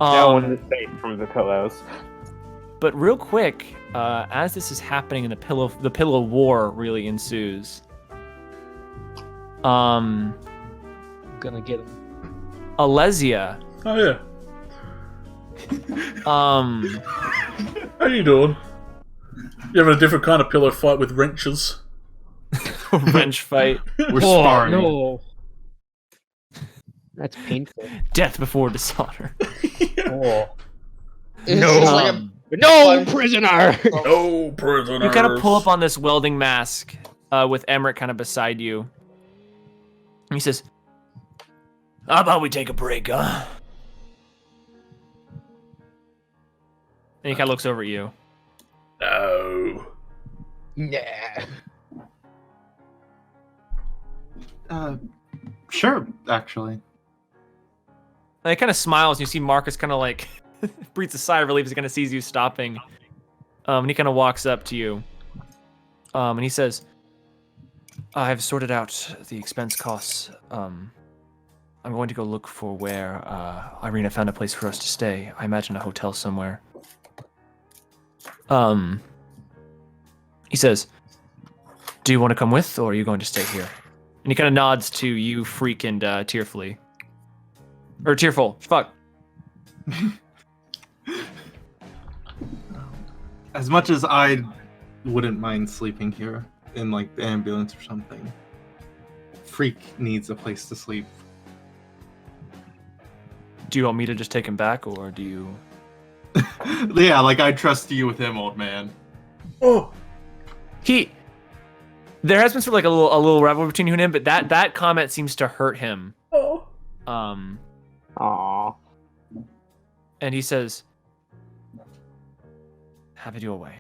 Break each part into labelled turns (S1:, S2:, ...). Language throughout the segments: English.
S1: No one is safe from the pillows.
S2: But real quick, as this is happening, and the pillow war really ensues.
S3: I'm gonna get him.
S2: Alesia.
S4: Oh yeah. How you doing? You having a different kind of pillow fight with wrenches?
S2: Wrench fight.
S5: We're sparring.
S3: No. That's painful.
S2: Death before dishonor.
S3: Oh.
S6: It's
S5: No.
S6: just like a
S3: No, prisoner!
S4: No prisoners.
S2: You kind of pull up on this welding mask with Emmerich kind of beside you. And he says, "How about we take a break, huh?" And he kind of looks over at you.
S4: No.
S3: Yeah.
S5: Sure, actually.
S2: And he kind of smiles, and you see Marcus kind of like breathes a sigh of relief as he kind of sees you stopping. And he kind of walks up to you. And he says, "I've sorted out the expense costs. I'm going to go look for where Irina found a place for us to stay. I imagine a hotel somewhere." He says, "Do you want to come with, or are you going to stay here?" And he kind of nods to you, Freak, and Tearfully. Or Tearful. Fuck.
S5: As much as I wouldn't mind sleeping here in like the ambulance or something, Freak needs a place to sleep.
S2: Do you want me to just take him back, or do you...
S5: Yeah, like I trust you with him, old man.
S4: Oh.
S2: There has been sort of like a little rivalry between you and him, but that comment seems to hurt him.
S4: Oh.
S1: Aww.
S2: And he says, "Have it your way.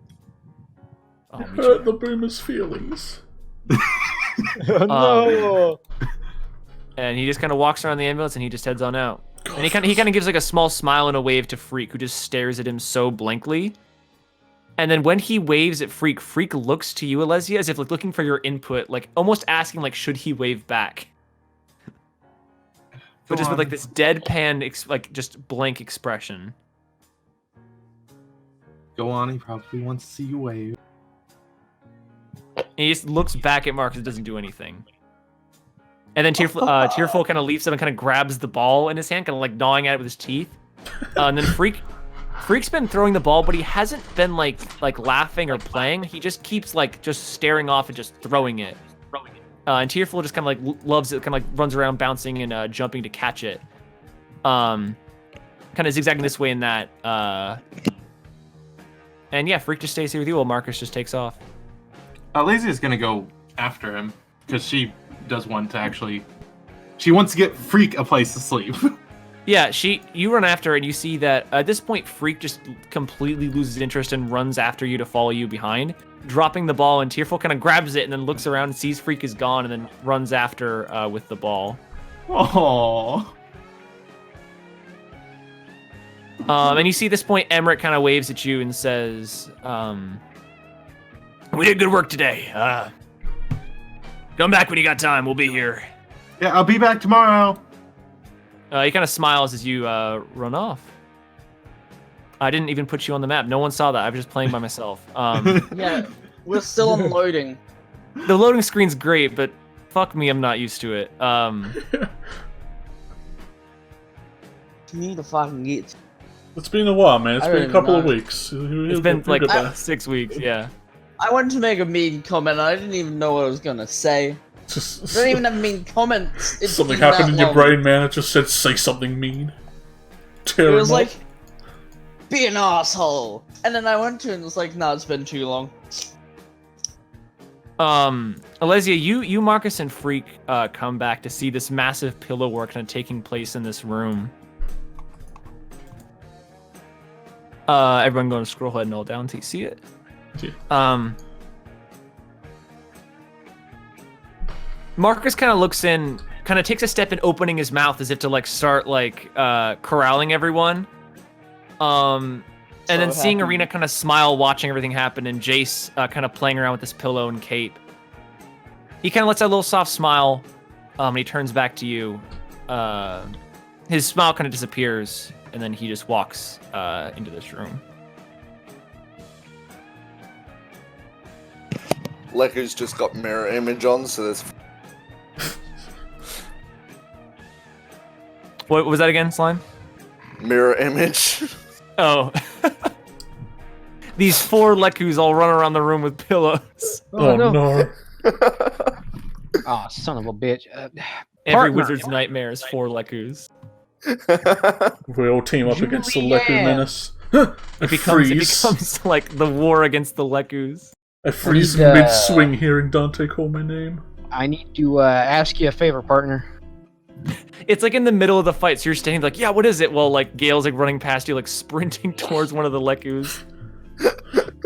S2: I'll meet you
S4: Hurt
S2: there."
S4: the boomer's feelings.
S3: No!
S2: And he just kind of walks around the ambulance and he just heads on out. And he kind of gives like a small smile and a wave to Freak, who just stares at him so blankly. And then when he waves at Freak, Freak looks to you, Alesia, as if like looking for your input, like almost asking like, should he wave back? But just with like this deadpan, like just blank expression.
S5: Go on, he probably wants to see you wave.
S2: And he just looks back at Marcus and doesn't do anything. And then Tearful kind of leaps up and kind of grabs the ball in his hand, kind of like gnawing at it with his teeth. And then Freak's been throwing the ball, but he hasn't been like laughing or playing. He just keeps like just staring off and just throwing it. And Tearful just kind of like loves it, kind of like runs around bouncing and jumping to catch it. Kind of zigzagging this way and that. And yeah, Freak just stays here with you while Marcus just takes off.
S5: Lazy is gonna go after him because she does want to actually. She wants to get Freak a place to sleep.
S2: Yeah, you run after her and you see that at this point Freak just completely loses interest and runs after you to follow you behind, dropping the ball, and Tearful kind of grabs it and then looks around and sees Freak is gone and then runs after with the ball.
S5: Oh.
S2: And you see at this point Emmerich kind of waves at you and says, "We did good work today. Come back when you got time. We'll be here."
S5: Yeah, I'll be back tomorrow.
S2: He kind of smiles as you run off. I didn't even put you on the map. No one saw that. I was just playing by myself.
S6: Yeah, we're still unloading.
S2: The loading screen's great, but fuck me, I'm not used to it.
S6: You need to fucking get.
S4: It's been a while, man. It's
S6: I
S4: been
S6: don't
S4: a couple
S6: know.
S4: of weeks.
S2: It's been like 6 weeks, yeah.
S6: I wanted to make a mean comment. I didn't even know what I was gonna say. I don't even have mean comments. It's
S4: Something
S6: been
S4: happened
S6: that
S4: in your
S6: long.
S4: brain, man. It just said, say something mean. Tear
S6: It
S4: him
S6: was
S4: up.
S6: like, be an asshole. And then I went to it and it was like, no, it's been too long.
S2: Alesia, you, Marcus, and Freak come back to see this massive pillow work kind of taking place in this room. Everyone going to scroll ahead and all down until you see it.
S4: Yeah.
S2: Marcus kind of looks in, kind of takes a step in opening his mouth as if to like start like corralling everyone. And then seeing Irina kind of smile watching everything happen and Jace kind of playing around with this pillow and cape. He kind of lets out a little soft smile and he turns back to you. And His smile kind of disappears, and then he just walks into this room.
S7: Leku's just got mirror image on, so there's.
S2: What was that again, Slime?
S7: Mirror image.
S2: Oh. These 4 Lekus all run around the room with pillows.
S4: Oh no.
S3: Oh, son of a bitch.
S2: Every
S3: Partner.
S2: wizard's nightmare is 4 Lekus.
S4: We all team up against the Leku
S3: Julianne.
S4: menace.
S2: It becomes like the war against the Lekus.
S4: I freeze
S3: need,
S4: mid-swing hearing Dante call my name.
S3: I need to ask you a favor, partner.
S2: It's like in the middle of the fight, so you're standing like, yeah, what is it? Well, like Gale's like running past you, like sprinting towards one of the Lekus.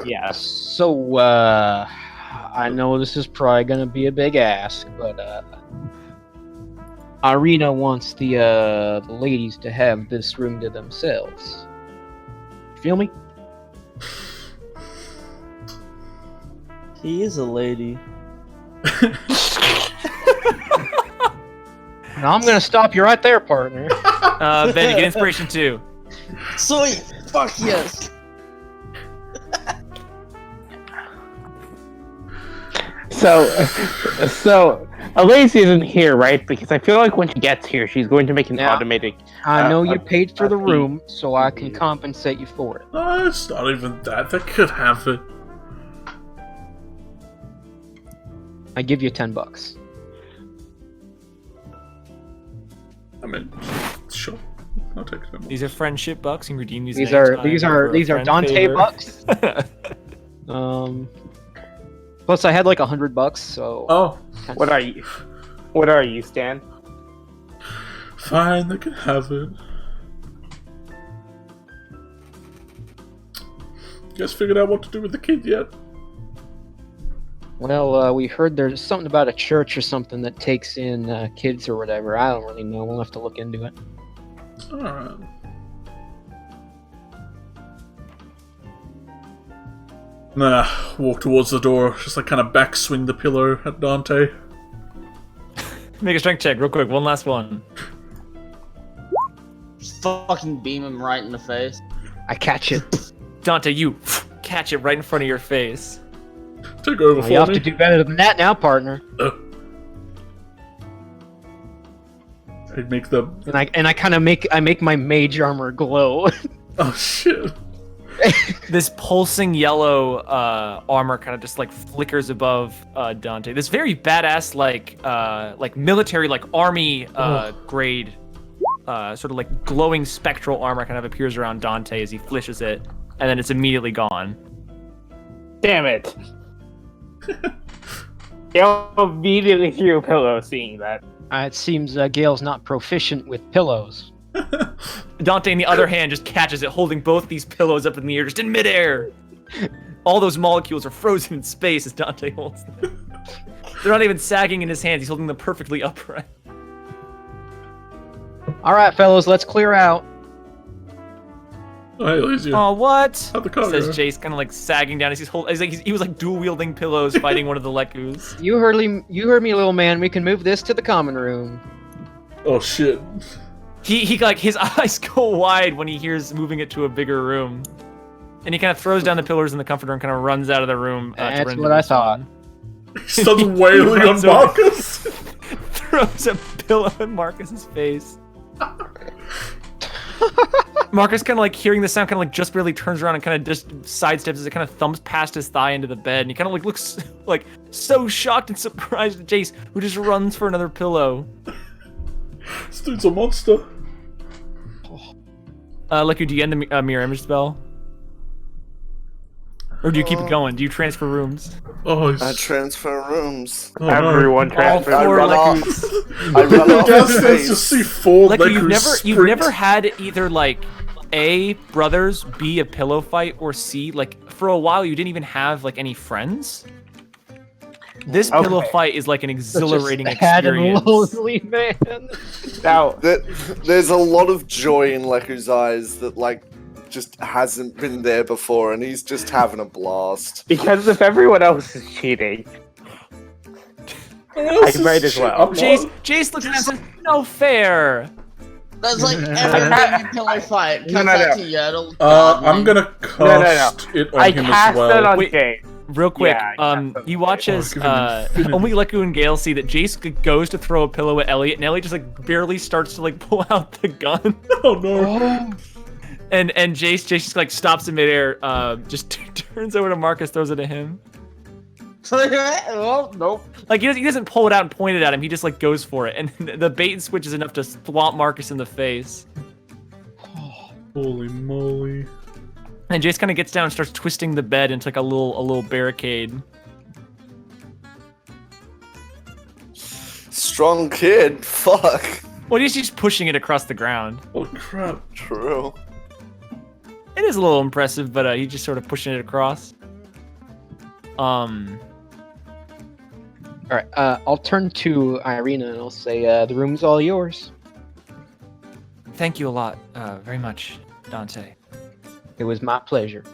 S3: Yeah, so, I know this is probably gonna be a big ask, but, Irina wants the ladies to have this room to themselves. Feel me?
S6: He is a lady.
S3: Now I'm gonna stop you right there, partner.
S2: Ben, you get inspiration too.
S6: Sweet! Fuck yes!
S1: So Elise isn't here, right? Because I feel like when she gets here, she's going to make an
S3: Yeah.
S1: automated.
S3: I know you paid for the
S1: fee.
S3: room, so I can compensate you for it.
S4: No, it's not even that. They could have it.
S3: I give you $10.
S4: I mean, sure. I'll take them.
S2: These are friendship bucks. You can redeem these.
S3: These
S2: at any
S3: are
S2: time
S3: these
S2: for
S3: are
S2: a
S3: these are
S2: friend
S3: Dante
S2: favor.
S3: bucks. Plus I had like $100, so
S4: Oh,
S1: What are you? What are you, Stan?
S4: fine, they can have it. You guys figured out what to do with the kid yet?
S3: well, we heard there's something about a church or something that takes in kids or whatever. I don't really know. We'll have to look into it.
S4: Alright. Nah, walk towards the door, just like kind of backswing the pillow at Dante.
S2: Make a strength check real quick. One last one.
S6: Fucking beam him right in the face.
S3: I catch it.
S2: Dante, you catch it right in front of your face.
S4: Take over
S3: Well,
S4: for
S3: you have
S4: me.
S3: to do better than that now, partner.
S4: I'd make the.
S3: And I kind of make my mage armor glow.
S4: Oh shit.
S2: This pulsing yellow armor kind of just like flickers above Dante. This very badass like military like army grade sort of like glowing spectral armor kind of appears around Dante as he flishes it, and then it's immediately gone.
S1: Damn it! Gale immediately threw a pillow seeing that.
S3: It seems Gale's not proficient with pillows.
S2: Dante, on the other hand, just catches it, holding both these pillows up in the air, just in midair. All those molecules are frozen in space as Dante holds them. They're not even sagging in his hands. He's holding them perfectly upright.
S3: All right, fellas, let's clear out.
S4: Oh, hey, Elysia.
S2: Oh, what?
S4: How'd the car
S2: Says
S4: go?
S2: Jace, kind of like sagging down as he was like dual wielding pillows, fighting one of the Lekus.
S3: You heard me, little man. We can move this to the common room.
S4: Oh shit.
S2: He like his eyes go wide when he hears moving it to a bigger room, and he kind of throws down the pillars in the comforter and kind of runs out of the room. To
S3: That's
S2: run
S3: what
S2: into
S3: I
S2: this
S3: thought.
S2: one.
S4: He starts wailing on
S2: runs over.
S4: Marcus.
S2: Throws a pillow in Marcus's face. Marcus kind of like hearing the sound, kind of like just barely turns around and kind of just sidesteps as it kind of thumps past his thigh into the bed, and he kind of like looks like so shocked and surprised at Jace, who just runs for another pillow.
S4: This dude's a monster.
S2: Leku, do you end the mirror image spell? Or do you keep it going? Do you transfer rooms?
S4: Oh,
S7: I
S4: he's...
S7: transfer rooms.
S4: oh no.
S1: Everyone
S2: All
S1: transferred.
S7: I
S2: four
S7: run off.
S2: Lekus.
S7: I run off
S4: Yes,
S7: his
S4: let's
S7: face.
S4: just see four
S2: Leku,
S4: Lekus
S2: you've
S4: sprint.
S2: never had either like A, brothers, B, a pillow fight, or C, like for a while you didn't even have like any friends. This pillow
S1: Okay.
S2: fight is like an exhilarating
S3: Such a sad and
S2: experience.
S3: lonely man.
S1: Now,
S7: There's a lot of joy in Leku's eyes that like just hasn't been there before, and he's just having a blast.
S1: because if everyone else is cheating,
S4: What else
S1: I
S4: is
S1: might as
S4: shit?
S1: well.
S4: I'm
S2: Jace,
S4: not-
S2: Jace looks at him and says, "No fair."
S6: That's like every pillow fight. Cut back to Yertle.
S4: I'm gonna cast it on
S1: I
S4: him
S1: cast
S4: as well.
S1: it on
S2: Wait.
S1: Jay.
S2: Real quick,
S1: Yeah, I cast it.
S2: you watch as
S4: give him infinity.
S2: only Leku and Gale see that Jace goes to throw a pillow at Elliot, and Elliot just like barely starts to like pull out the gun,
S4: Oh no!
S2: and Jace just like stops in midair, just turns over to Marcus, throws it at him.
S6: Well, nope.
S2: Like he doesn't pull it out and point it at him. He just like goes for it, and the bait and switch is enough to swamp Marcus in the face.
S4: Holy moly!
S2: And Jace kind of gets down and starts twisting the bed into like a little barricade.
S7: Strong kid. Fuck.
S2: Well, he's just pushing it across the ground.
S4: Oh crap!
S7: True.
S2: It is a little impressive, but he's just sort of pushing it across.
S3: All right, I'll turn to Irina and I'll say, the room's all yours.
S2: Thank you a lot, very much, Dante.
S3: It was my pleasure.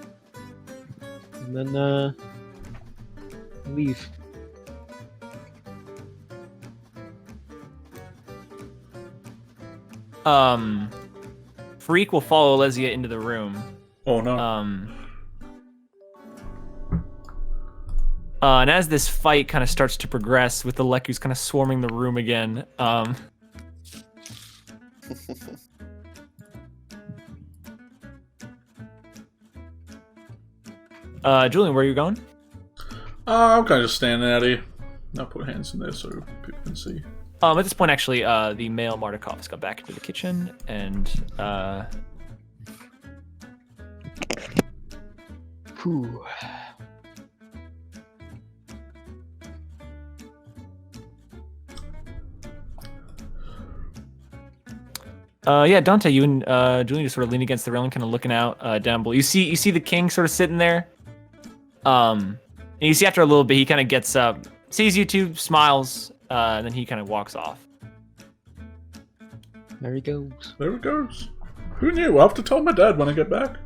S3: And then, leave.
S2: Freak will follow Lesia into the room.
S4: Oh no!
S2: And as this fight kind of starts to progress, with the Lekus kind of swarming the room again, Julian, where are you going?
S4: I'm kind of just standing out here. I'll put hands in there so people can see.
S2: At this point, actually, the male Mardikov's got back into the kitchen, and
S3: Whew.
S2: yeah, Dante, you and Julian just sort of lean against the railing, kind of looking out down below. You see the king sort of sitting there. And you see after a little bit, he kind of gets up, sees you two, smiles, and then he kind of walks off.
S3: There he goes.
S4: There it goes. Who knew? I'll have to tell my dad when I get back.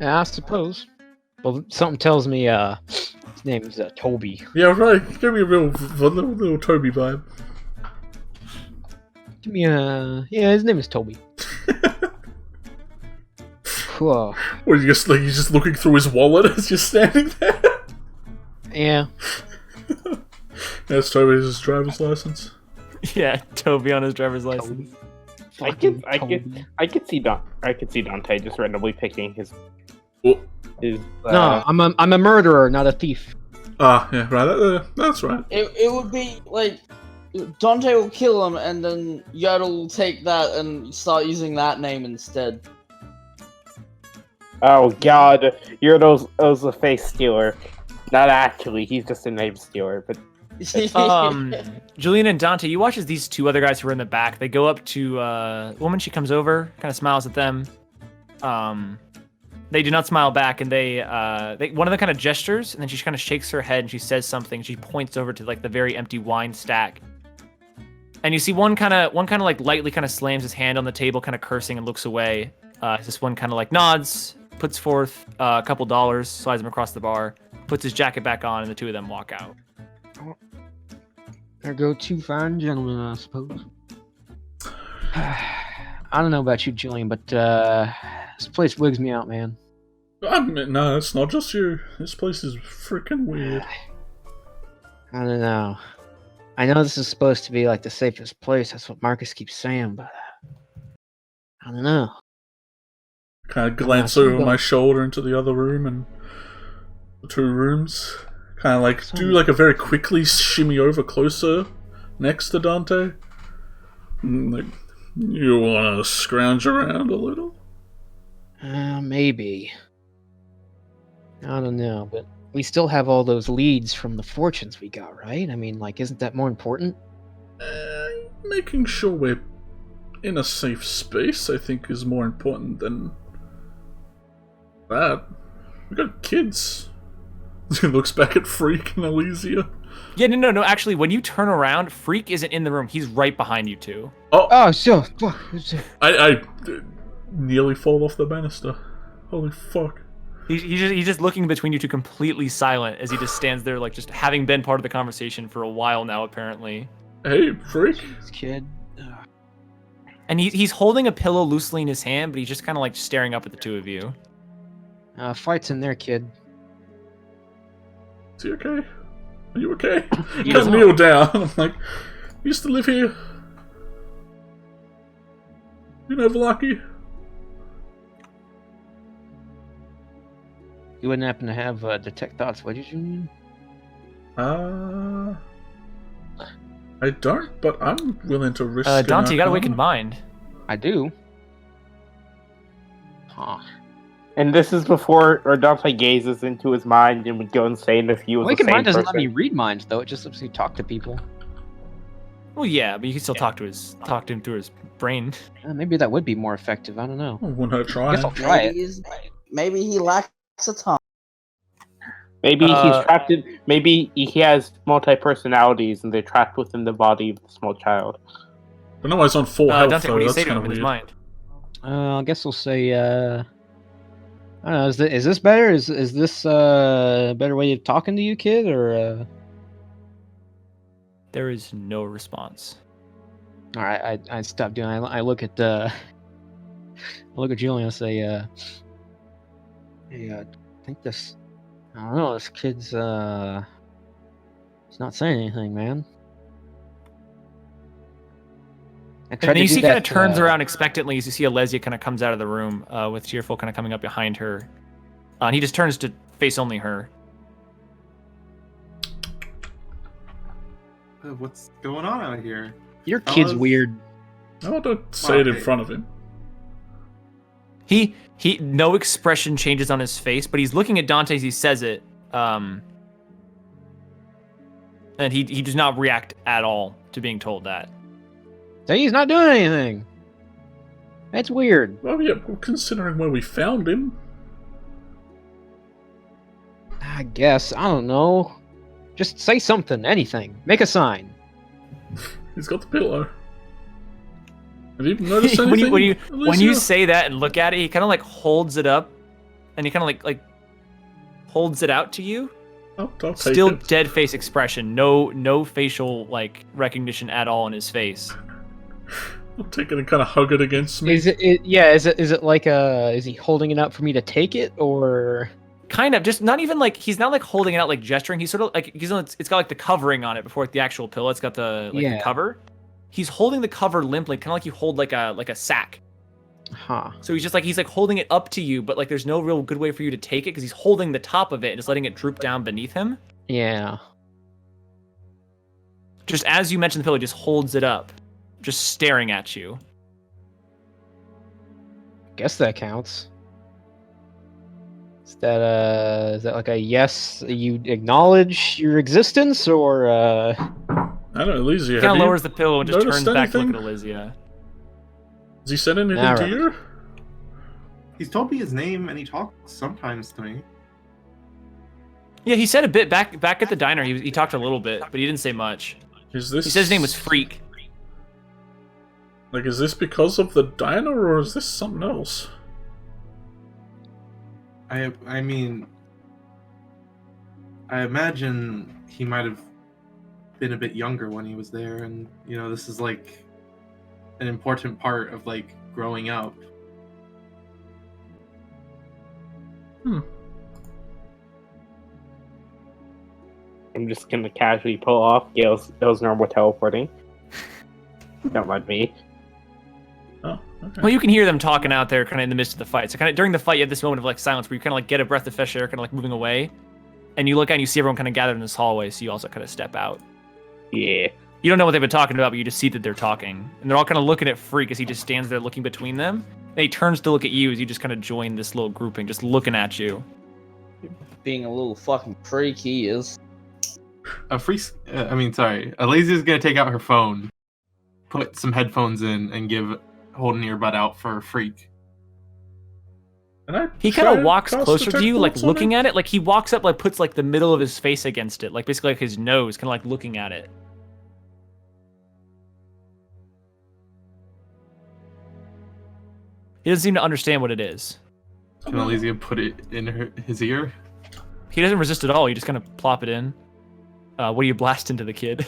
S3: Yeah, I suppose. Well, something tells me, his name's Toby.
S4: Yeah, right. Give me a real little Toby vibe.
S3: Give me a... Yeah, his name is Toby. Whoa.
S4: Or you just like he's just looking through his wallet as you're standing there.
S3: Yeah.
S4: That's Toby's driver's license.
S2: Yeah, Toby on his driver's license.
S1: I could see Dante just randomly picking his.
S4: Oh.
S3: No, I'm a murderer, not a thief.
S4: Ah, yeah, right. That's right.
S6: It would be like Dante will kill him, and then Yertle will take that and start using that name instead.
S1: Oh god, you're those a face stealer. Not actually, he's just a name stealer, but
S2: Julian and Dante, you watch as these two other guys who are in the back, they go up to a woman, she comes over, kind of smiles at them. They do not smile back, and they one of them kind of gestures, and then she kind of shakes her head and she says something. She points over to like the very empty wine stack. And you see one kind of like lightly kind of slams his hand on the table, kind of cursing, and looks away. This one kind of like nods, puts forth a couple dollars, slides them across the bar, puts his jacket back on, and the two of them walk out.
S3: There go two fine gentlemen, I suppose. I don't know about you, Julian, but this place wigs me out, man.
S4: I mean, no, it's not just you. This place is freaking weird.
S3: I don't know. I know this is supposed to be like the safest place. That's what Marcus keeps saying, but I don't know.
S4: Kind of glance over my shoulder into the other room and the two rooms. Kind of like do like a very quickly shimmy over closer next to Dante. Like, you want to scrounge around a little?
S3: Maybe. I don't know, but we still have all those leads from the fortunes we got, right? I mean, like, isn't that more important?
S4: Making sure we're in a safe space, I think, is more important than that. We got kids. He looks back at Freak and Elysia.
S2: Yeah, no. Actually, when you turn around, Freak isn't in the room. He's right behind you two.
S3: Oh, so...
S4: I nearly fall off the banister. Holy fuck.
S2: He's just looking between you two, completely silent, as he just stands there, like just having been part of the conversation for a while now, apparently.
S4: Hey, Freak.
S3: This kid.
S2: And he's holding a pillow loosely in his hand, but he's just kind of like staring up at the two of you.
S3: Fight's in there, kid.
S4: Is he okay? Are you okay?
S3: He
S4: He doesn't
S3: doesn't
S4: kneel down. I'm like, you used to live here. You know Valaki?
S3: You wouldn't happen to have detect thoughts, would you?
S4: I don't, but I'm willing to risk.
S2: Dante, you got
S4: an
S2: awakened
S4: arcana.
S2: mind.
S3: I do. Huh.
S1: And this is before Dante gazes into his mind and would go insane if he was the
S3: Awakened
S1: same
S3: mind doesn't
S1: person.
S3: let me read minds, though. It just lets me talk to people.
S2: Well, yeah, but you can still talk to him through his brain.
S3: Maybe that would be more effective. I don't know.
S4: I wouldn't hurt
S3: I
S4: trying.
S3: guess I'll try
S6: Maybe,
S3: it.
S6: maybe he lacks a tongue.
S1: Maybe he's
S2: Uh,
S1: trapped in. Maybe he has multi-personalities and they're trapped within the body of the small child.
S4: But no, he's on full health,
S2: Dante,
S4: though.
S2: what do you
S4: That's
S2: say to
S4: kind
S2: him
S4: of
S2: in his
S4: weird.
S2: mind?
S3: I guess we'll say. I don't know. Is this better? Is this a better way of talking to you, kid? Or
S2: There is no response.
S3: all right, I stop doing. I look at I look at Julian and say, hey, I think this. I don't know. This kid's he's not saying anything, man. I
S2: And
S3: tried
S2: then
S3: to
S2: you
S3: do
S2: see kind of
S3: that,
S2: turns around expectantly as you see Alesia kind of comes out of the room with Tearful kind of coming up behind her. And he just turns to face only her.
S5: What's going on out here?
S3: Your kid's weird.
S4: No, don't say it in
S5: Okay.
S4: front of him.
S2: He no expression changes on his face, but he's looking at Dante as he says it. And he does not react at all to being told that.
S3: So he's not doing anything. That's weird.
S4: Well, yeah, considering where we found him.
S3: I guess. I don't know. Just say something, anything. Make a sign.
S4: He's got the pillow. Have you noticed
S2: when
S4: anything?
S2: you
S4: Alicia?
S2: say that and look at it, he kind of like holds it up, and he kind of like holds it out to you.
S4: I'll take
S2: Still
S4: it.
S2: dead face expression, no facial like recognition at all in his face.
S4: I'll take it and kind of hug it against me.
S3: Is it like is he holding it up for me to take it, or
S2: Kind of, just not even like he's not like holding it out like gesturing. He's sort of like it's got like the covering on it before like, the actual pillow. It's got the the cover. He's holding the cover limply, kind of like you hold like a sack.
S3: huh?
S2: So he's like holding it up to you, but like there's no real good way for you to take it because he's holding the top of it and just letting it droop down beneath him.
S3: Yeah.
S2: Just as you mentioned the pillow, he just holds it up, just staring at you.
S3: Guess that counts. Is that like a yes? You acknowledge your existence, or
S4: I don't know, Alicia.
S2: He kind
S4: have
S2: of
S4: you
S2: lowers the pillow and just
S4: noticed
S2: turns back to look
S4: anything?
S2: at Elysia.
S4: Has he said anything
S3: Nah,
S4: to
S3: right.
S4: you?
S5: He's told me his name and he talks sometimes to me.
S2: Yeah, he said a bit back at the diner. He talked a little bit, but he didn't say much.
S4: Is this?
S2: He said his name was Freak.
S4: Like, is this because of the diner, or is this something else?
S5: I mean, I imagine he might have been a bit younger when he was there, and you know, this is like an important part of like growing up.
S1: I'm just gonna casually pull off Gail's normal teleporting. Don't mind me.
S4: Oh, okay.
S2: Well, you can hear them talking out there, kind of in the midst of the fight. So, kind of during the fight, you have this moment of like silence where you kind of like get a breath of fresh air, kind of like moving away, and you look out and you see everyone kind of gathered in this hallway. So you also kind of step out.
S1: Yeah.
S2: You don't know what they've been talking about, but you just see that they're talking, and they're all kind of looking at Freak as he just stands there looking between them. And he turns to look at you as you just kind of join this little grouping, just looking at you.
S6: Being a little fucking freak, he is.
S5: Alesia's gonna take out her phone, put some headphones in, and hold an earbud out for Freak.
S4: Can I
S2: He
S4: try
S2: kind of
S4: and
S2: walks
S4: cast
S2: closer to
S4: detect
S2: you, like
S4: thoughts on
S2: looking
S4: him?
S2: at it. Like he walks up, like puts like the middle of his face against it, like basically like his nose, kind of like looking at it. He doesn't seem to understand what it is.
S5: Can Alesia put it in his ear?
S2: He doesn't resist at all. You just kind of plop it in. What do you blast into the kid?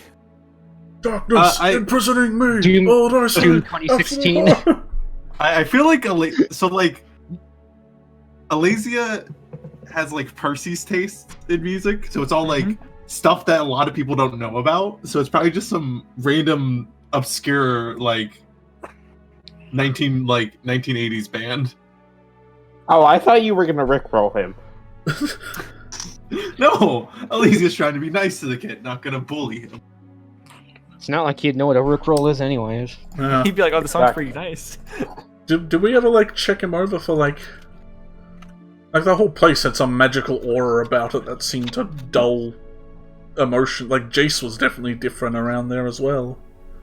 S4: Darkness imprisoning me.
S3: Doom
S4: All I see
S3: 2016.
S5: I feel like Alazia has like Percy's taste in music, so it's all like stuff that a lot of people don't know about. So it's probably just some random obscure like 1980s band.
S1: Oh, I thought you were gonna rickroll him.
S5: No, Alezia's trying to be nice to the kid, not gonna bully him.
S3: It's not like he'd know what a rickroll is, anyways.
S4: Yeah.
S2: He'd be like, "Oh, the song's pretty nice."
S4: Did we ever like check him over for like the whole place had some magical aura about it that seemed to dull emotion. Like Jace was definitely different around there as well.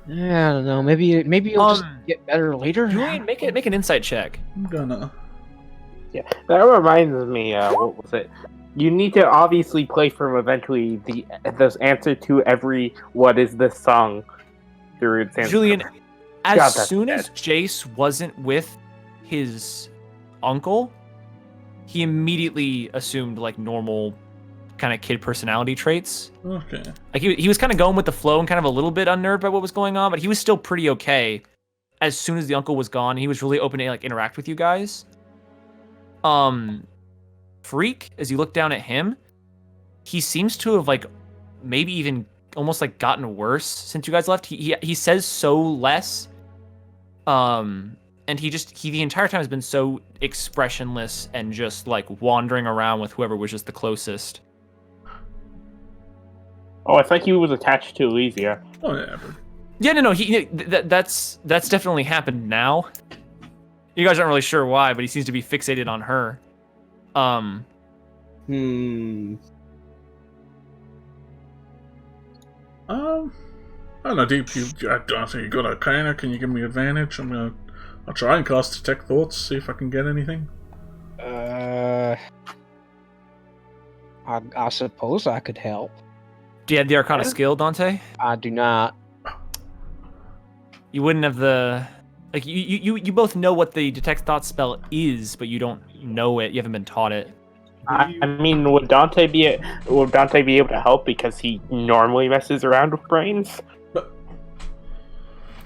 S3: Yeah, I don't know. Maybe you'll just get better later.
S2: Julian, make an insight check.
S4: I'm gonna.
S1: Yeah, that reminds me. What was it? You need to obviously play from eventually the answer to every "What is this song?" through its answer.
S2: Julian, as
S1: God, that's
S2: soon
S1: dead.
S2: as Jace wasn't with his uncle, he immediately assumed like normal kind of kid personality traits.
S4: Okay.
S2: Like he was kind of going with the flow and kind of a little bit unnerved by what was going on, but he was still pretty okay. As soon as the uncle was gone, he was really open to like interact with you guys. Freak, as you look down at him, he seems to have like maybe even almost like gotten worse since you guys left. He says so less. And he the entire time has been so expressionless and just like wandering around with whoever was just the closest.
S1: Oh, I thought he was attached to Elysia.
S4: Oh yeah.
S2: Yeah, no, that's definitely happened now. You guys aren't really sure why, but he seems to be fixated on her.
S6: Hmm.
S4: I don't know, Deep. I think you got Arcana. Can you give me advantage? I'll try and cast Detect Thoughts. See if I can get anything.
S3: I suppose I could help.
S2: Do you have the Arcana skill, Dante?
S3: I do not.
S2: You wouldn't have the like you both know what the Detect Thoughts spell is, but you don't know it. You haven't been taught it.
S1: I mean, would Dante be able to help because he normally messes around with brains?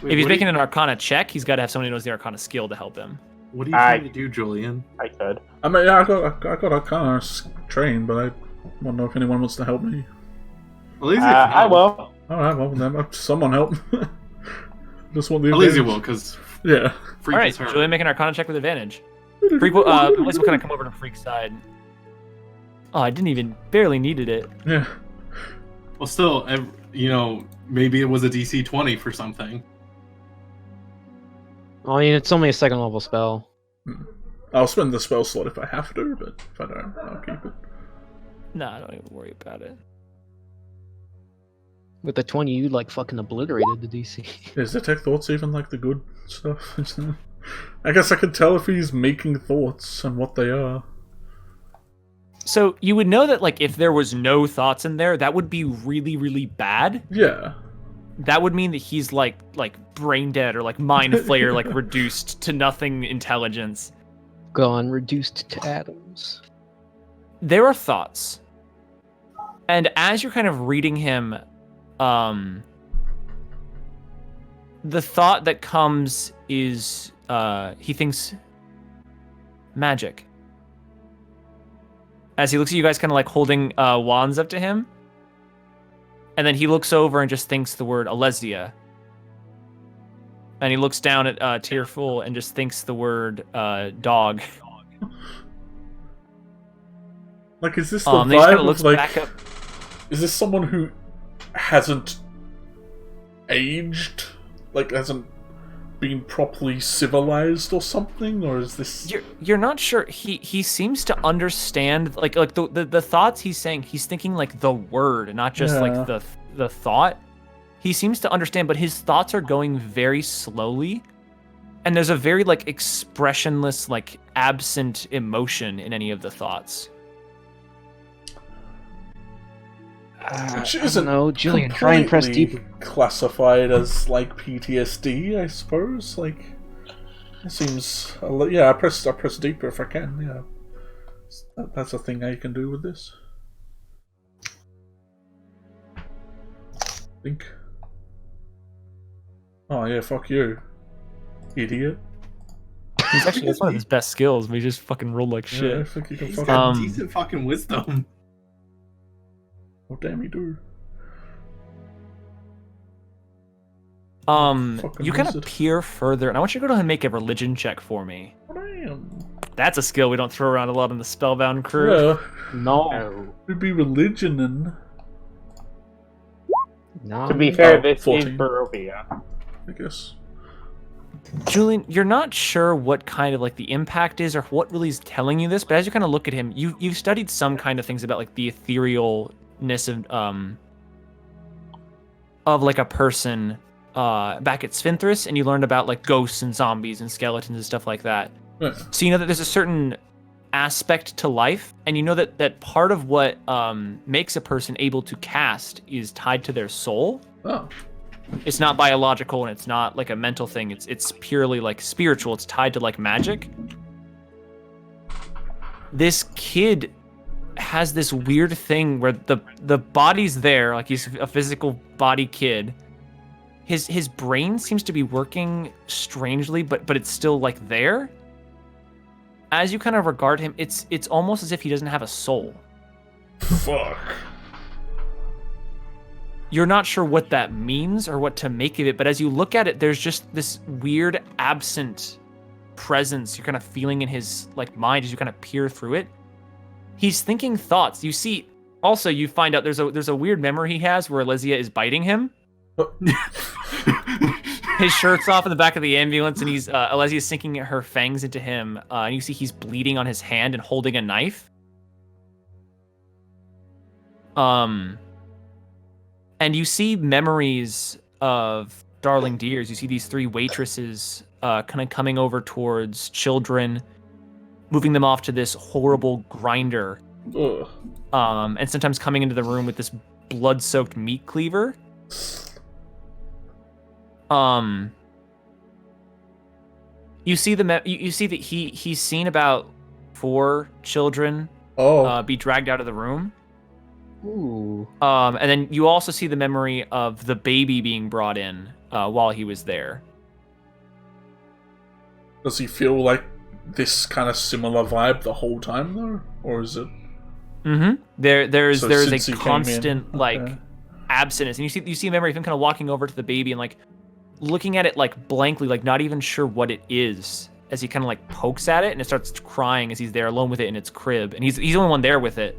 S2: If he's making an Arcana check, he's got to have someone who knows the Arcana skill to help him.
S5: What are you trying to do, Julian?
S1: I could.
S4: I mean, yeah, I got Arcana trained, but I want to know if anyone wants to help me.
S1: I will.
S4: All right, well then, someone help. Just want the
S5: Elysia
S4: advantage.
S5: will, because
S4: Yeah.
S5: Freak
S2: All right,
S5: is her.
S2: Julian, make an Arcana check with advantage. Freak, at least we'll kind of come over to Freak's side. Oh, I didn't even barely needed it.
S4: Yeah.
S5: Well, still, maybe it was a DC 20 for something.
S3: I mean, it's only a second level spell.
S4: I'll spend the spell slot if I have to, but if I don't, I'll keep it.
S2: Nah, don't even worry about it.
S3: With the 20, you like fucking obliterated the DC.
S4: Is Detect Thoughts even like the good stuff? I guess I could tell if he's making thoughts and what they are.
S2: So you would know that like if there was no thoughts in there, that would be really, really bad.
S4: Yeah.
S2: That would mean that he's like brain dead or like mind flayer, like reduced to nothing intelligence.
S3: Gone, reduced to atoms.
S2: There are thoughts. And as you're kind of reading him, the thought that comes is he thinks magic. As he looks at you guys kind of like holding wands up to him. And then he looks over and just thinks the word Alesia. And he looks down at Tearful and just thinks the word dog.
S4: Like, is this the
S2: He just kind
S4: vibe
S2: of looks
S4: of, like...
S2: back up.
S4: Is this someone who hasn't aged? Like, hasn't been properly civilized or something? Or is this...
S2: You're not sure. He seems to understand, like the thoughts he's saying, he's thinking like the word, not just like the thought. He seems to understand, but his thoughts are going very slowly. And there's a very like expressionless, like absent emotion in any of the thoughts.
S4: Which
S3: I don't
S4: isn't
S3: know, Julian, try and press
S4: completely
S3: deeper.
S4: classified as like PTSD, I suppose. Like, it seems. Yeah, I press deeper if I can. Yeah, that's a thing I can do with this. I think. Oh yeah, fuck you, idiot.
S2: He's actually that's one of his best skills. But he just fucking rolled like
S4: Yeah, I
S2: shit.
S4: think you can
S5: He's
S4: fuck.
S5: got
S2: Um,
S5: decent fucking wisdom.
S4: Oh damn, you do.
S2: You kind of
S4: wizard.
S2: peer further, and I want you to go ahead and make a religion check for me.
S4: Damn.
S2: That's a skill we don't throw around a lot in the Spellbound crew.
S4: Yeah,
S1: No.
S4: it'd be religion and
S3: No.
S1: To be fair,
S4: Oh,
S1: this
S4: 14.
S1: is Barovia.
S4: I guess.
S2: Julian, you're not sure what kind of like the impact is or what really is telling you this, but as you kind of look at him, you've studied some kind of things about like the etherealness of like a person back at Sphinthris, and you learned about like ghosts and zombies and skeletons and stuff like that.
S4: Yeah.
S2: So you know that there's a certain aspect to life, and you know that part of what makes a person able to cast is tied to their soul.
S4: Oh,
S2: It's not biological and it's not like a mental thing. It's purely like spiritual. It's tied to like magic. This kid has this weird thing where the body's there, like he's a physical body kid. His brain seems to be working strangely, but it's still like there. As you kind of regard him, it's almost as if he doesn't have a soul.
S4: fuck.
S2: You're not sure what that means or what to make of it, but as you look at it, there's just this weird absent presence you're kind of feeling in his like mind as you kind of peer through it. He's thinking thoughts. You see, also you find out there's a weird memory he has where Alesia is biting him. His shirt's off in the back of the ambulance, and he's Alesia's sinking her fangs into him, and you see he's bleeding on his hand and holding a knife. And you see memories of Darling Deers. You see these three waitresses kind of coming over towards children, moving them off to this horrible grinder,
S4: Ugh.
S2: and sometimes coming into the room with this blood-soaked meat cleaver. You see you see that he's seen about 4 children
S4: Oh,
S2: be dragged out of the room.
S3: Ooh.
S2: And then you also see the memory of the baby being brought in while he was there.
S4: does he feel like this kind of similar vibe the whole time though, or is it?
S2: Mm-hmm. There's
S4: So
S2: a
S4: since he came
S2: constant
S4: in,
S2: like
S4: okay.
S2: abstinence, and you see a memory of him kind of walking over to the baby and like looking at it like blankly, like not even sure what it is, as he kind of like pokes at it and it starts crying as he's there alone with it in its crib, and he's the only one there with it.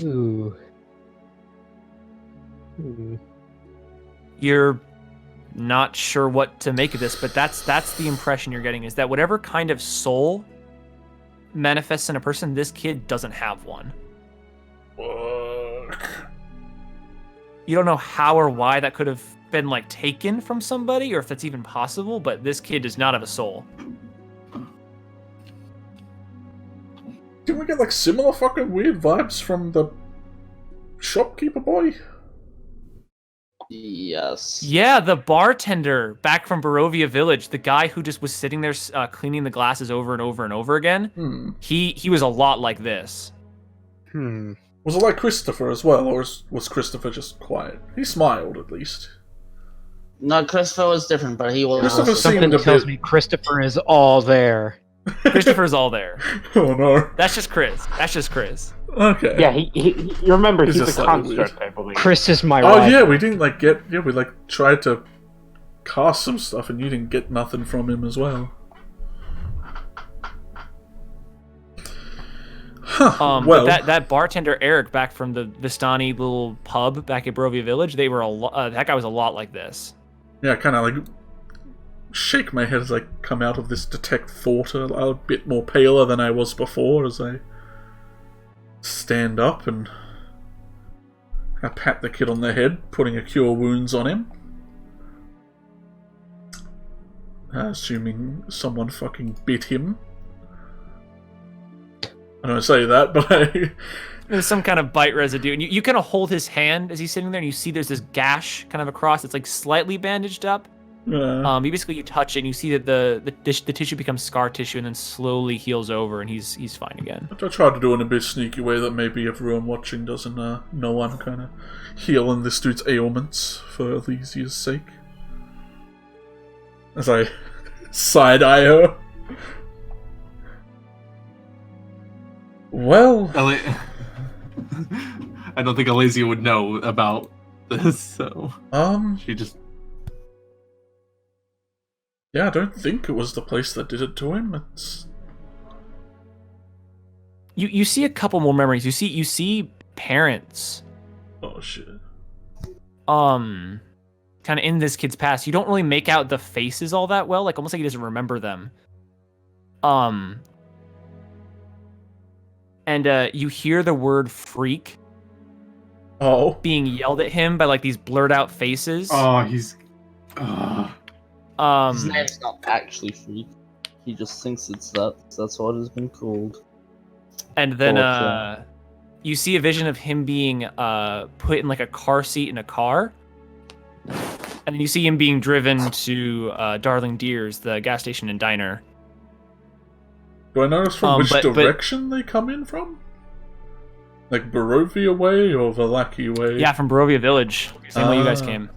S3: Ooh. Ooh.
S2: You're not sure what to make of this, but that's the impression you're getting, is that whatever kind of soul manifests in a person, this kid doesn't have one.
S4: Fuck.
S2: You don't know how or why that could have been like taken from somebody, or if that's even possible, but this kid does not have a soul.
S4: Didn't we get like similar fucking weird vibes from the shopkeeper boy?
S6: Yes.
S2: Yeah, the bartender back from Barovia Village, the guy who just was sitting there cleaning the glasses over and over and over again.
S4: Hmm.
S2: He was a lot like this.
S4: Was it like Christopher as well, or was Christopher just quiet? He smiled at least.
S6: No, Christopher was different, but he was.
S4: Christopher
S6: also-
S4: seemed
S3: Something
S4: a
S3: tells
S4: bit-
S3: me Christopher is all there.
S2: Christopher's all there.
S4: Oh no.
S2: That's just Chris. That's just Chris.
S4: Okay.
S1: Yeah, you remember
S4: He's
S1: he's
S4: just
S1: a
S4: slightly
S1: construct, I believe.
S3: Chris is my
S4: Oh
S3: rival.
S4: yeah, we didn't like get. Yeah, we like tried to cast some stuff, and you didn't get nothing from him as well. Huh. Well,
S2: But that bartender Eric back from the Vistani little pub back at Barovia Village, they were that guy was a lot like this.
S4: yeah, kind of like shake my head as I come out of this detect thought, a bit more paler than I was before, as I stand up and I pat the kid on the head, putting a cure wounds on him. Assuming someone fucking bit him. I don't say that, but
S2: There's some kind of bite residue, and you kind of hold his hand as he's sitting there, and you see there's this gash kind of across. It's like slightly bandaged up,
S4: Yeah.
S2: Basically you touch it and you see that the tissue becomes scar tissue and then slowly heals over and he's fine again.
S4: I tried to do it in a bit sneaky way that maybe everyone watching doesn't know I'm kind of healing this dude's ailments for Elysia's sake. As I side-eye her. Well...
S5: I don't think Elysia would know about this, so... She just...
S4: Yeah, I don't think it was the place that did it to him. It's...
S2: You see a couple more memories. You see parents.
S4: Oh shit.
S2: Kind of in this kid's past. You don't really make out the faces all that well, like almost like he doesn't remember them. And you hear the word freak being yelled at him by like these blurred out faces.
S5: Oh, he's
S6: His name's not actually Freak. He just thinks it's that. That's what it's been called.
S2: And then you see a vision of him being put in like a car seat in a car. And then you see him being driven to Darling Deer's, the gas station and diner.
S4: Do I notice from which direction they come in from? Like Barovia way or Valaki way?
S2: Yeah, from Barovia Village. Same way you guys came.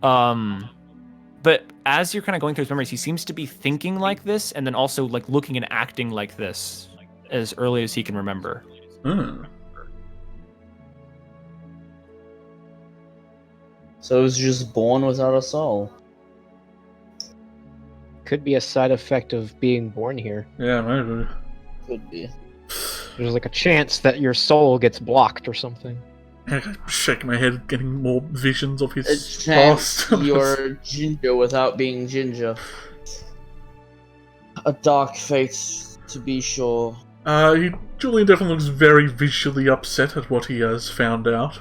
S2: But as you're kind of going through his memories, he seems to be thinking like this, and then also like looking and acting like this as early as he can remember.
S6: So he was just born without a soul.
S3: Could be a side effect of being born here.
S4: Yeah, maybe.
S6: Could be.
S3: There's like a chance that your soul gets blocked or something.
S4: I shake my head, getting more visions of his
S6: A chance
S4: past.
S6: you're ginger without being ginger. A dark fate, to be sure.
S4: Julian definitely looks very visually upset at what he has found out.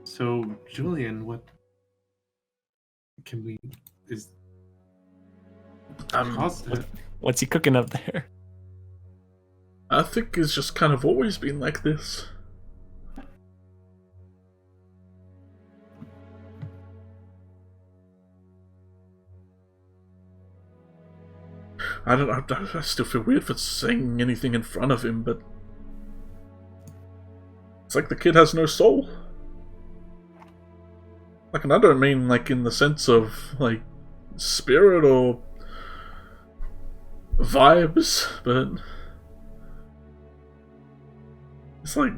S5: So, Julian, what can we... is... caused it?
S2: What's he cooking up there?
S4: I think it's just kind of always been like this. I still feel weird for saying anything in front of him, but... It's like the kid has no soul. Like, and I don't mean, like, in the sense of, like, spirit or... vibes, but... It's like...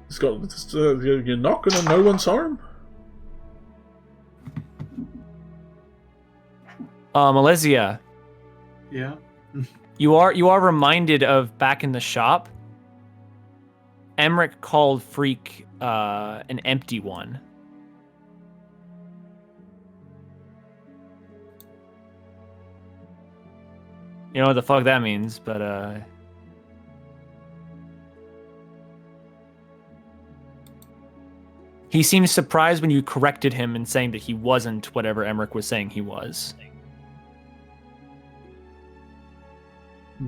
S4: It's got... you're knocking on no one's home?
S2: Elysia.
S5: Yeah?
S2: You are reminded of back in the shop. Emmerich called Freak an empty one. You know what the fuck that means, but he seemed surprised when you corrected him in saying that he wasn't whatever Emmerich was saying he was.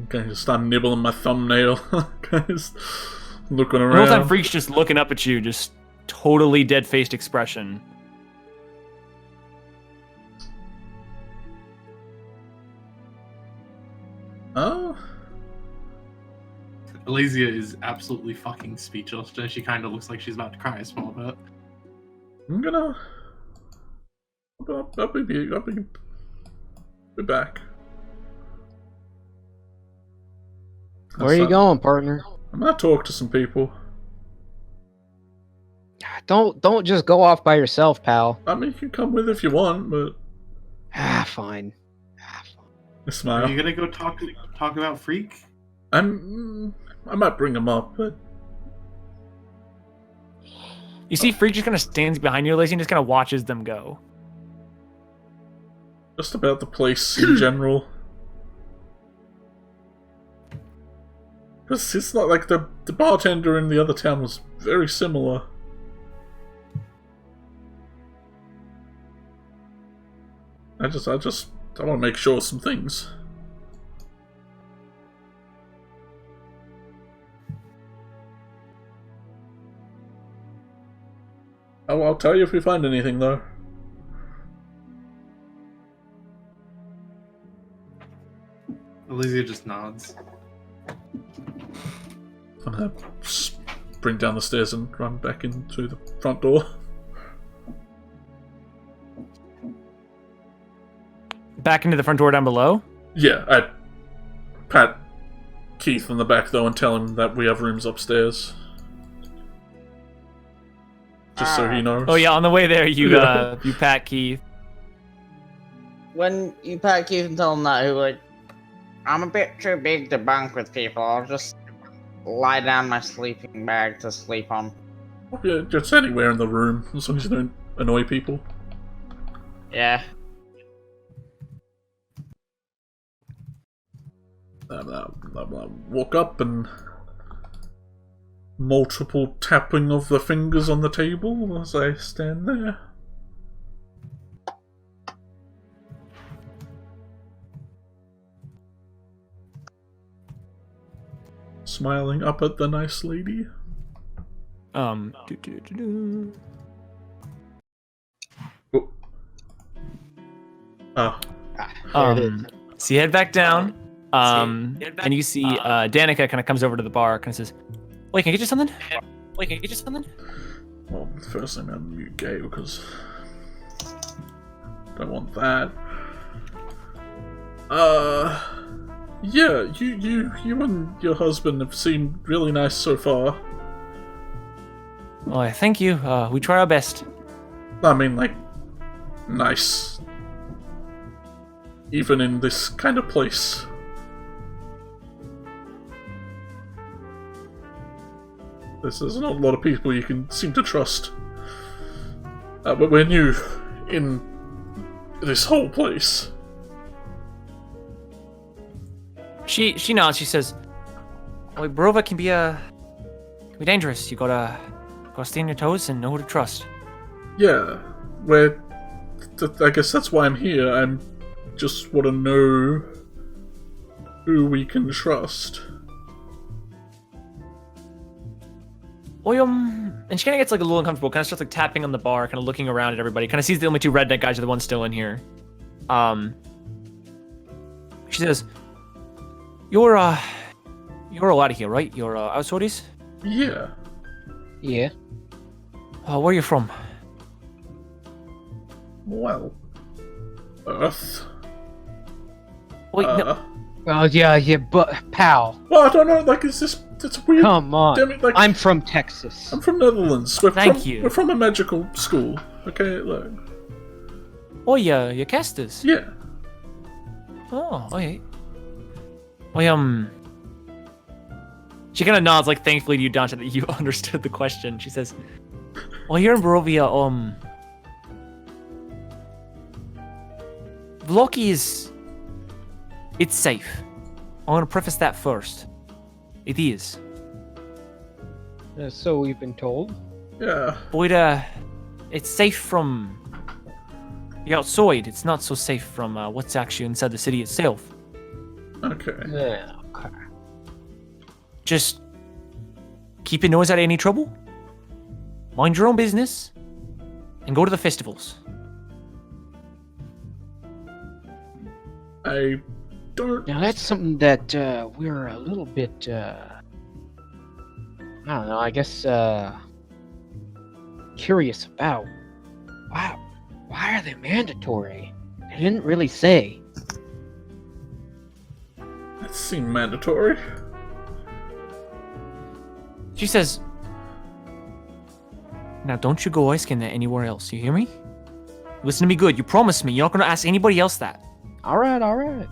S4: Okay, just start nibbling my thumbnail. Just looking
S2: The
S4: around.
S2: whole time Freak's just looking up at you, just totally dead-faced expression.
S4: Oh?
S5: Elysia is absolutely fucking speechless, and she kind of looks like she's about to cry a small bit.
S4: I'll be back.
S3: Where are you going, partner?
S4: I'm gonna talk to some people.
S3: Don't just go off by yourself, pal.
S4: I mean, you can come with if you want, but...
S3: Fine.
S4: I smile.
S5: Are you gonna go talk about Freak?
S4: I might bring him up, but...
S2: You see Freak just kind of stands behind you, Elysia, and just kind of watches them go.
S4: Just about the place in general. Because it's not like the bartender in the other town was very similar. I want to make sure of some things. I'll tell you if we find anything, though.
S5: Elysia just nods.
S4: I'm gonna sprint down the stairs and run back into the front door.
S2: Back into the front door down below?
S4: Yeah, I pat Keith on the back, though, and tell him that we have rooms upstairs. Just so he knows.
S2: Oh yeah, on the way there, you
S4: Yeah.
S2: you pat Keith.
S6: When you pat Keith and tell him that, he'll be like, I'm a bit too big to bunk with people. I'll just lie down my sleeping bag to sleep on.
S4: Yeah, just anywhere in the room, as long as you don't annoy people.
S6: Yeah.
S4: I walk up and multiple tapping of the fingers on the table as I stand there. Smiling up at the nice lady.
S2: Do.
S4: Oh. Ah.
S2: So you head back down, and you see Danica kind of comes over to the bar, kind of says, "Wait, can I get you something? Wait, can I get you something?"
S4: Well, first I'm gonna mute Gale because don't want that. Yeah, you and your husband have seemed really nice so far.
S2: Oh, thank you. We try our best.
S4: I mean, like, nice. Even in this kind of place. There's not a lot of people you can seem to trust. But we're new in this whole place.
S2: She nods. She says, "Well, Barova can be dangerous. You gotta stay on your toes and know who to trust."
S4: Yeah, I guess that's why I'm here. I'm just want to know who we can trust.
S2: Well, and she kind of gets like a little uncomfortable. Kind of starts like tapping on the bar, kind of looking around at everybody. Kind of sees the only two redneck guys are the ones still in here. She says, "You're all out of here, right? You're outsiders?"
S4: Yeah.
S3: Yeah.
S2: Where are you from?
S4: Well, Earth.
S2: Wait, no.
S3: Well, yeah, but pal,
S4: Well, I don't know. Like, it's weird.
S3: come on.
S4: Damn it, like,
S3: I'm from Texas.
S4: I'm from Netherlands. We're
S2: Thank you.
S4: We're from a magical school. Okay, look.
S2: Oh, you're casters.
S4: Yeah.
S2: Oh, okay. Well, she kind of nods, like, thankfully to you, Dante, that you understood the question. She says, "Well, here in Barovia, Vloki it's safe. I want to preface that first. It is.
S3: So we've been told.
S4: Yeah.
S2: But, it's safe from the outside. It's not so safe from what's actually inside the city itself.
S4: Okay.
S3: Yeah. Okay.
S2: Just keep your nose out of any trouble, mind your own business, and go to the festivals."
S4: I don't.
S3: Now that's something that we're a little bit. I don't know. I guess curious about. Wow. Why are they mandatory? They didn't really say.
S4: That seemed mandatory.
S2: She says, "Now don't you go asking that anywhere else, you hear me? Listen to me good, you promise me you're not going to ask anybody else that."
S3: All right.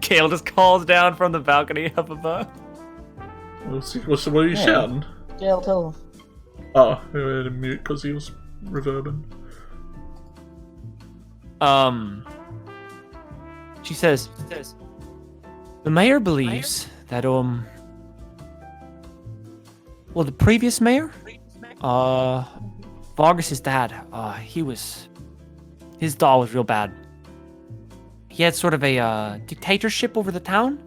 S2: Kale just calls down from the balcony up above.
S4: What are you shouting?
S6: Gale, tell him.
S4: Oh, we were in mute because he was reverbing.
S2: She says, "The mayor believes that, well, the previous mayor, Vargas's dad, his dog was real bad. He had sort of a dictatorship over the town.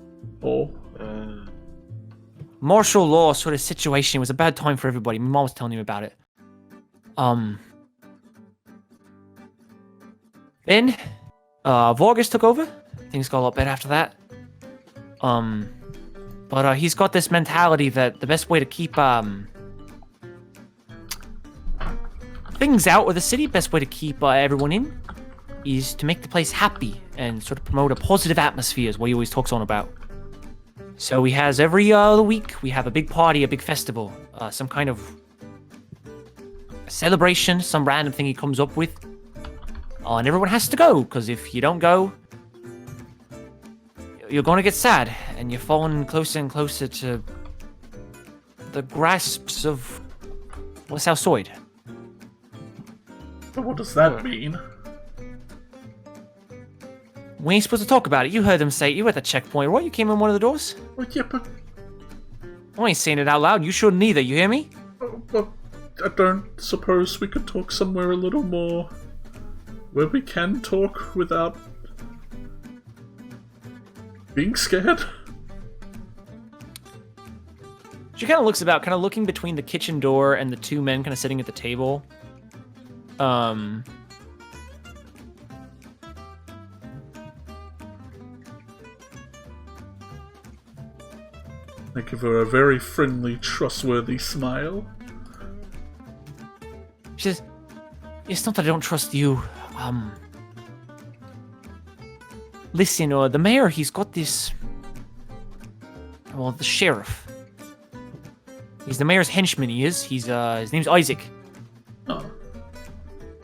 S4: Oh.
S2: martial law sort of situation. It was a bad time for everybody. My mom was telling me about it. Then, Vargas took over. Things got a lot better after that. But he's got this mentality that the best way to keep, things out of the city, best way to keep everyone in, is to make the place happy and sort of promote a positive atmosphere is what he always talks on about. So he has every other week, we have a big party, a big festival, some kind of celebration, some random thing he comes up with. And everyone has to go, because if you don't go, you're going to get sad, and you're falling closer and closer to the grasps of West Southside.
S4: What does that mean?
S2: We ain't supposed to talk about it. You heard them say it. You were at the checkpoint, right? You came in one of the doors?
S4: Well, yeah, but
S2: I ain't saying it out loud. You shouldn't either. You hear me?
S4: I don't suppose we could talk somewhere a little more where we can talk without being scared?
S2: She kind of looks about, kind of looking between the kitchen door and the two men kind of sitting at the table.
S4: I give her a very friendly, trustworthy smile.
S2: She says, it's not that I don't trust you. Listen, the mayor, he's got this... Well, the sheriff. He's the mayor's henchman, he is. His name's Isaac.
S4: Oh.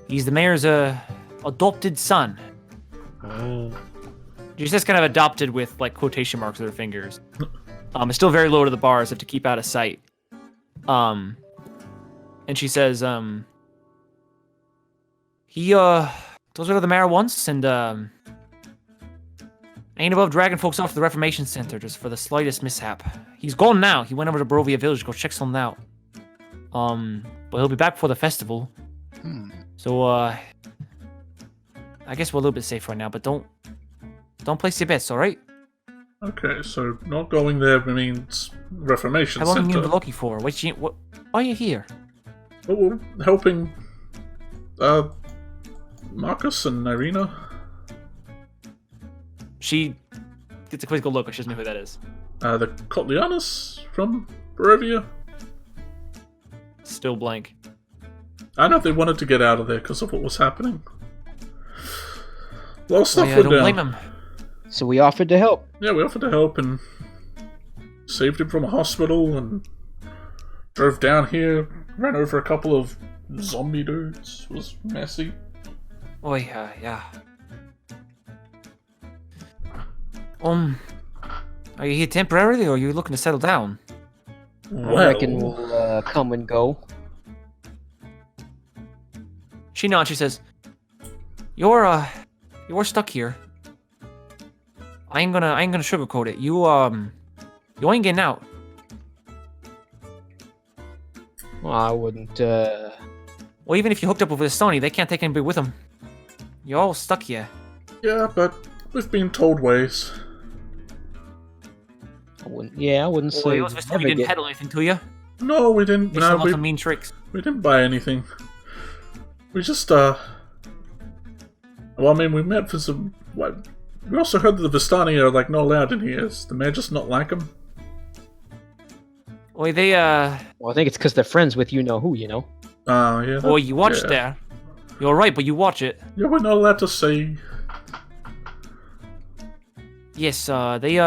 S2: He's the mayor's, adopted son.
S3: Oh.
S2: She says kind of adopted with, like, quotation marks with her fingers. It's still very low to the bar, as if to keep out of sight. And she says, he, goes to the mayor once, and, ain't above dragging folks off to the Reformation Center just for the slightest mishap. He's gone now. He went over to Barovia Village to go check something out. But he'll be back for the festival. So, I guess we're a little bit safe right now, but don't place your bets, alright?
S4: Okay, so not going there means Reformation
S2: How long
S4: Center.
S2: are you lucky for? Why are you here?
S4: Oh, well, helping Marcus and Irina.
S2: She gets a quizzical look, but she doesn't know who that is.
S4: The Kotlianis from Barovia.
S2: Still blank.
S4: I know they wanted to get out of there because of what was happening. A lot of stuff
S2: I
S4: went
S2: don't
S4: down.
S2: blame him.
S3: So we offered to help.
S4: Yeah, we offered to help and saved him from a hospital and drove down here, ran over a couple of zombie dudes. It was messy.
S2: Oh, yeah. Are you here temporarily, or are you looking to settle down?
S4: Well,
S3: I reckon we'll come and go.
S2: She nods, she says, You're stuck here. I ain't gonna sugarcoat it. You ain't getting out.
S3: Well, I wouldn't,
S2: Well, even if you hooked up with the Stony, they can't take anybody with them. You're all stuck here.
S4: yeah, but we've been told ways.
S3: I wouldn't
S2: Well,
S3: say
S2: you didn't peddle anything to you.
S4: No, we didn't.
S2: There's
S4: No,
S2: lots of mean tricks.
S4: we didn't buy anything. We just well, I mean, we met for some. What? We also heard that the Vistani are like not allowed in here. Is the mayor just not like them?
S2: Well, they
S3: Well, I think it's because they're friends with you-know-who, you know?
S4: Yeah.
S2: Well, you watch
S4: yeah.
S2: there. You're right, but you watch it.
S4: Yeah, we're not allowed to say.
S2: Yes, they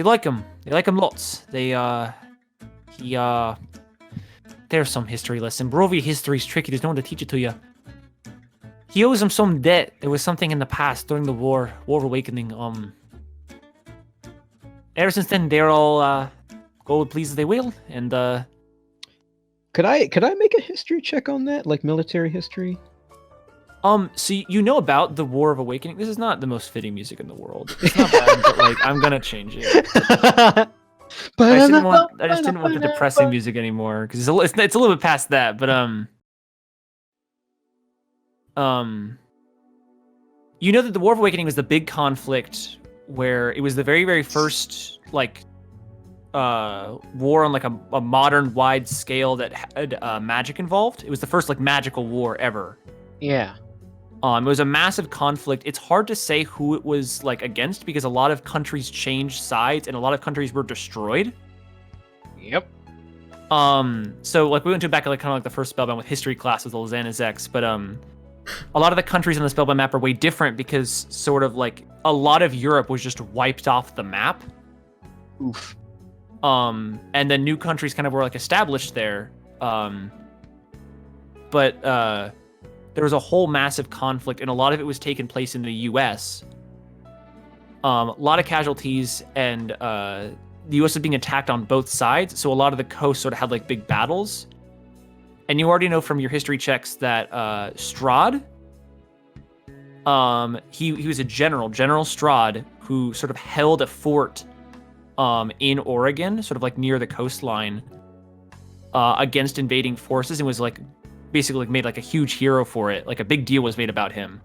S2: like him. They like him lots. There's some history lesson. Barovia history's tricky. There's no one to teach it to you. He owes him some debt. There was something in the past during the War of Awakening. Ever since then, they're all go with please as they will, and
S3: Could I make a history check on that, like military history?
S2: So you know about the War of Awakening. This is not the most fitting music in the world. It's not bad, but like I'm gonna change it. I just didn't want the depressing music anymore because it's a little bit past that. But you know that the War of Awakening was the big conflict where it was the very, very first like war on like a modern wide scale that had magic involved. It was the first like magical war ever.
S3: Yeah.
S2: It was a massive conflict. It's hard to say who it was like against because a lot of countries changed sides and a lot of countries were destroyed.
S3: Yep.
S2: So like we went to back at like kind of like the first Spellbound with history class with Lozana's X, but a lot of the countries on the Spellbound map are way different because sort of like a lot of Europe was just wiped off the map.
S3: Oof.
S2: And then new countries kind of were like established there. But there was a whole massive conflict, and a lot of it was taking place in the U.S. A lot of casualties, and the U.S. was being attacked on both sides, so a lot of the coast sort of had like big battles. And you already know from your history checks that Strahd, he was a General Strahd, who sort of held a fort in Oregon, sort of like near the coastline, against invading forces, and was like basically like made like a huge hero for it. Like a big deal was made about him.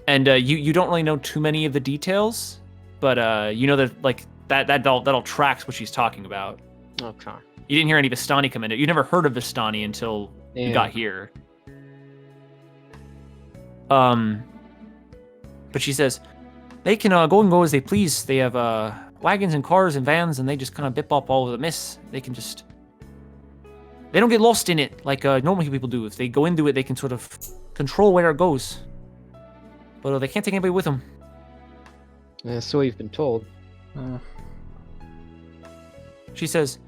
S2: And you don't really know too many of the details, but you know that like that all tracks what she's talking about.
S3: Okay.
S2: You didn't hear any Vistani come in. You never heard of Vistani until you got here. But she says they can go and go as they please. They have wagons and cars and vans, and they just kind of bip up all of the mess. They can just they don't get lost in it like normal people do. If they go into it, they can sort of control where it goes. But they can't take anybody with them.
S3: So we've been told.
S2: She says,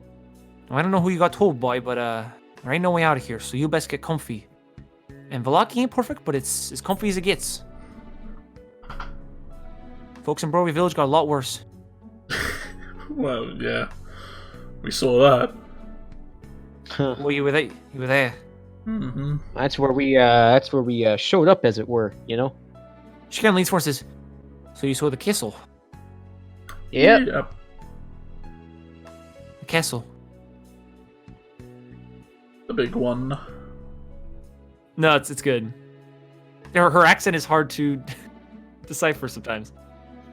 S2: I don't know who you got told by, but there ain't no way out of here, so you best get comfy. And Velaki ain't perfect, but it's as comfy as it gets. Folks in Broadway Village got a lot worse.
S4: Well, yeah. We saw that.
S2: Well, you were there. You were there.
S4: Mm-hmm.
S3: That's where we showed up, as it were, you know?
S2: She kind of leans forward and says, so you saw the castle?
S3: Yep.
S2: The castle.
S4: The big one.
S2: No, it's good. Her accent is hard to decipher sometimes.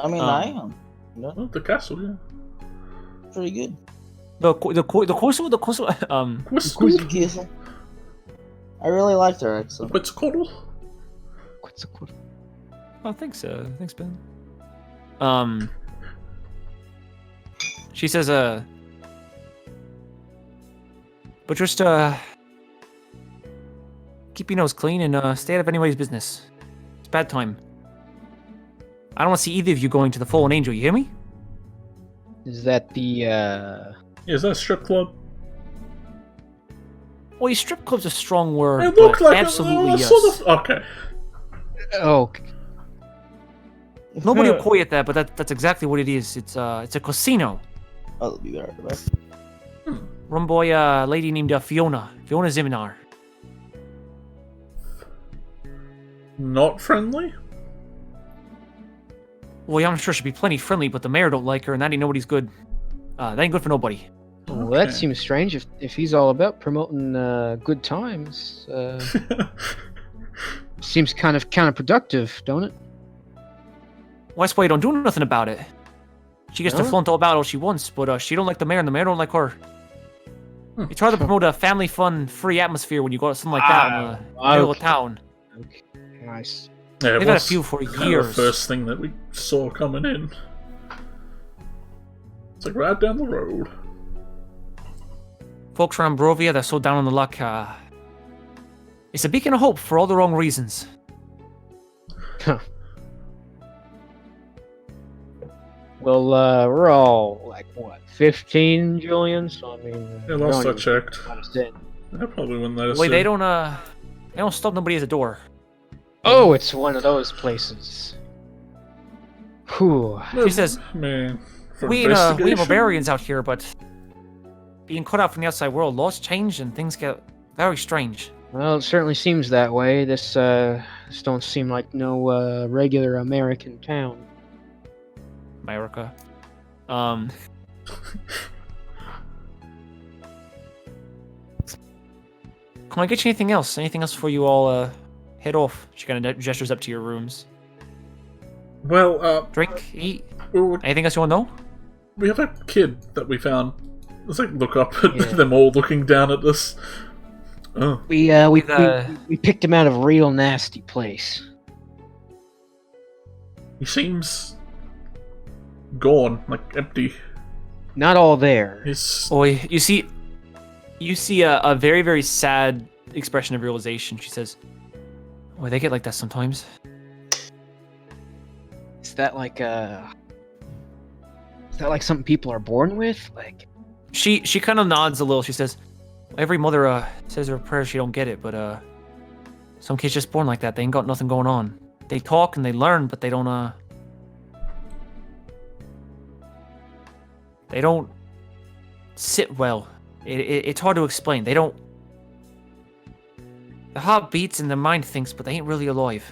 S6: I mean, I am. No,
S4: Oh, the castle, yeah.
S6: pretty good.
S2: The castle.
S6: Castle. I really liked her accent.
S4: What's it called?
S2: Oh, thanks, thanks, Ben. She says, but just, keep your nose clean and, stay out of anybody's business. It's bad time. I don't want to see either of you going to the Fallen Angel, you hear me?
S3: Is that the,
S4: Yeah, is that a strip club?
S2: Well, your strip club's a strong word,
S4: It looked
S2: but
S4: like
S2: absolutely
S4: a
S2: yes.
S4: sort of... Okay.
S3: Oh,
S2: Nobody will call it that, but that's exactly what it is. It's a casino.
S6: I'll be there.
S2: Run by a lady named Fiona Ziminar.
S4: Not friendly?
S2: Well, yeah, I'm sure she'll be plenty friendly, but the mayor don't like her, and that ain't nobody's good. That ain't good for nobody.
S3: well, that seems strange. If he's all about promoting good times, seems kind of counterproductive, don't it?
S2: Well, that's why you don't do nothing about it. She gets to flaunt all about all she wants, but she don't like the mayor, and the mayor don't like her. You try to promote a family fun, free atmosphere when you go to something like that in the middle of town.
S3: Okay. Nice.
S4: Yeah, it
S2: They've had a
S4: was
S2: few for
S4: kind of
S2: years.
S4: the first thing that we saw coming in. It's like right down the road.
S2: Folks around Brovia, they're so down on the luck. It's a beacon of hope for all the wrong reasons.
S3: Huh. Well, we're all like what, 15, Julian? So I mean,
S4: Yeah, last I checked.
S3: Understand.
S4: I probably wouldn't let us
S2: Wait,
S4: in.
S2: they don't stop nobody at the door.
S3: Oh, it's one of those places. Whew.
S2: She says,
S4: Man, for
S2: we
S4: investigation?
S2: barbarians out here, but being cut out from the outside world, laws change and things get very strange.
S3: Well, it certainly seems that way. This don't seem like no regular American town.
S2: America. Can I get you anything else? Anything else before you all head off? She kind of gestures up to your rooms.
S4: Well,
S2: Drink, eat.
S4: we
S2: Anything else you want to know?
S4: have a kid that we found. Let's like look up at
S3: Yeah.
S4: them all looking down at us. Oh,
S3: We picked him out of a real nasty place.
S4: he seems gone, like empty.
S3: Not all there.
S4: He's
S2: Oi, you see a very, very sad expression of realization. She says, "Oi, they get like that sometimes."
S3: Is that like something people are born with? Like,
S2: She kind of nods a little. She says, "Every mother says her prayers. She don't get it, but some kids just born like that. They ain't got nothing going on. They talk and they learn, but they don't sit well. It's hard to explain. They don't. The heart beats and the mind thinks, but they ain't really alive."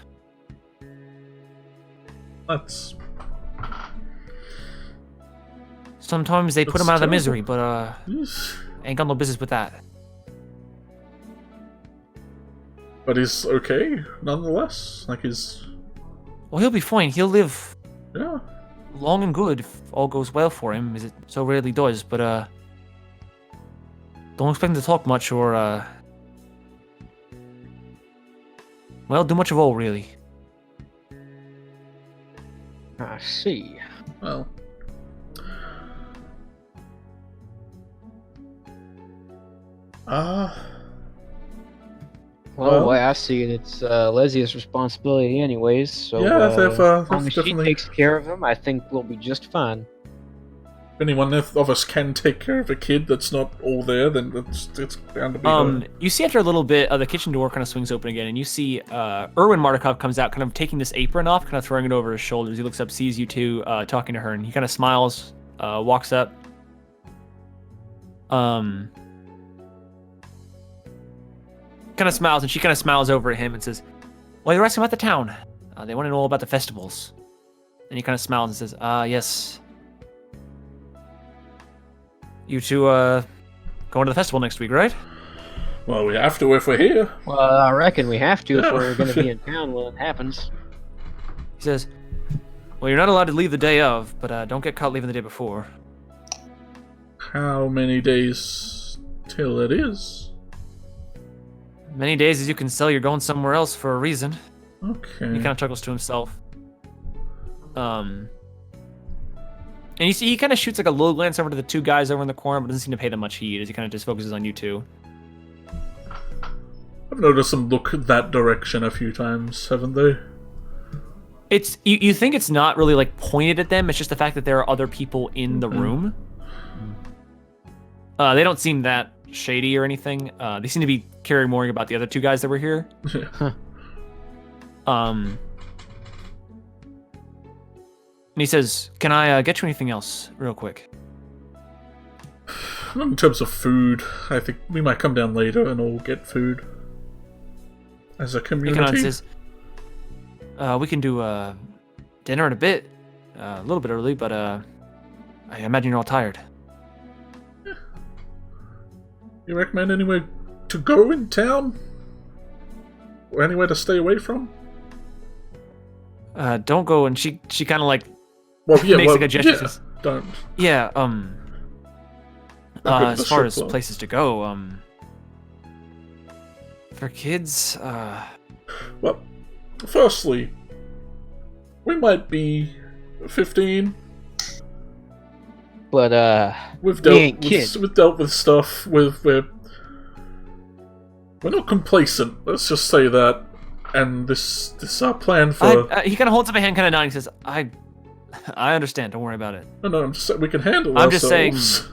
S4: that's
S2: Sometimes they put
S4: That's
S2: them out of the
S4: terrible.
S2: misery, but ain't got no business with that.
S4: but he's okay nonetheless. Like he's
S2: Well, he'll be fine. He'll live
S4: yeah.
S2: long and good if all goes well for him, as it so rarely does. But don't expect him to talk much or well, do much of all really.
S3: I see.
S4: Well,
S3: Well,
S4: Well-
S3: the way I see it, it's Lezia's responsibility, anyways. So
S4: Yeah, they've,
S3: as long
S4: they've
S3: as she
S4: definitely-
S3: takes care of him, I think we'll be just fine.
S4: if anyone of us can take care of a kid that's not all there, then it's bound to be her.
S2: You see after a little bit, the kitchen door kind of swings open again, and you see Erwin Martikov comes out, kind of taking this apron off, kind of throwing it over his shoulders. He looks up, sees you two talking to her, and he kind of smiles, walks up. Kind of smiles, and she kind of smiles over at him and says, "Well, you're asking about the town. They want to know all about the festivals." And he kind of smiles and says, yes. You two going to the festival next week, right?"
S4: Well, we have to if we're here.
S3: Well, I reckon we have to if
S4: Yeah.
S3: we're going to be in town when it happens.
S2: He says, "Well, you're not allowed to leave the day of, but don't get caught leaving the day before."
S4: How many days till it is?
S2: Many days as you can sell, you're going somewhere else for a reason.
S4: Okay.
S2: He kind of chuckles to himself. And you see, he kind of shoots like a low glance over to the two guys over in the corner, but doesn't seem to pay them much heed as he kind of just focuses on you two.
S4: I've noticed them look that direction a few times, haven't they?
S2: It's you think it's not really like pointed at them. It's just the fact that there are other people in the room. They don't seem that shady or anything. They seem to be caring more about the other two guys that were here. And he says, "Can I get you anything else, real quick?"
S4: Not in terms of food. I think we might come down later and all get food. As a
S2: He kind of
S4: community.
S2: says, "We can do dinner in a bit, a little bit early, but I imagine you're all tired."
S4: You recommend anywhere to go in town? Or anywhere to stay away from?
S2: Don't go. And she kind of like
S4: Well, yeah,
S2: makes
S4: well,
S2: like a gesture.
S4: yeah,
S2: Says,
S4: don't.
S2: "Yeah,
S4: Not good for
S2: as
S4: the
S2: far
S4: strip
S2: as
S4: club.
S2: places to go, for kids,
S4: Well, firstly, we might be 15.
S3: But,
S4: We've
S3: We
S4: dealt
S3: ain't kids.
S4: we've dealt with stuff. We're not complacent. Let's just say that. And this our plan for.
S2: he kind of holds up a hand, kind of nodding. Says, I understand. Don't worry about it."
S4: No, I'm just saying we can handle
S2: I'm
S4: ourselves.
S2: just saying-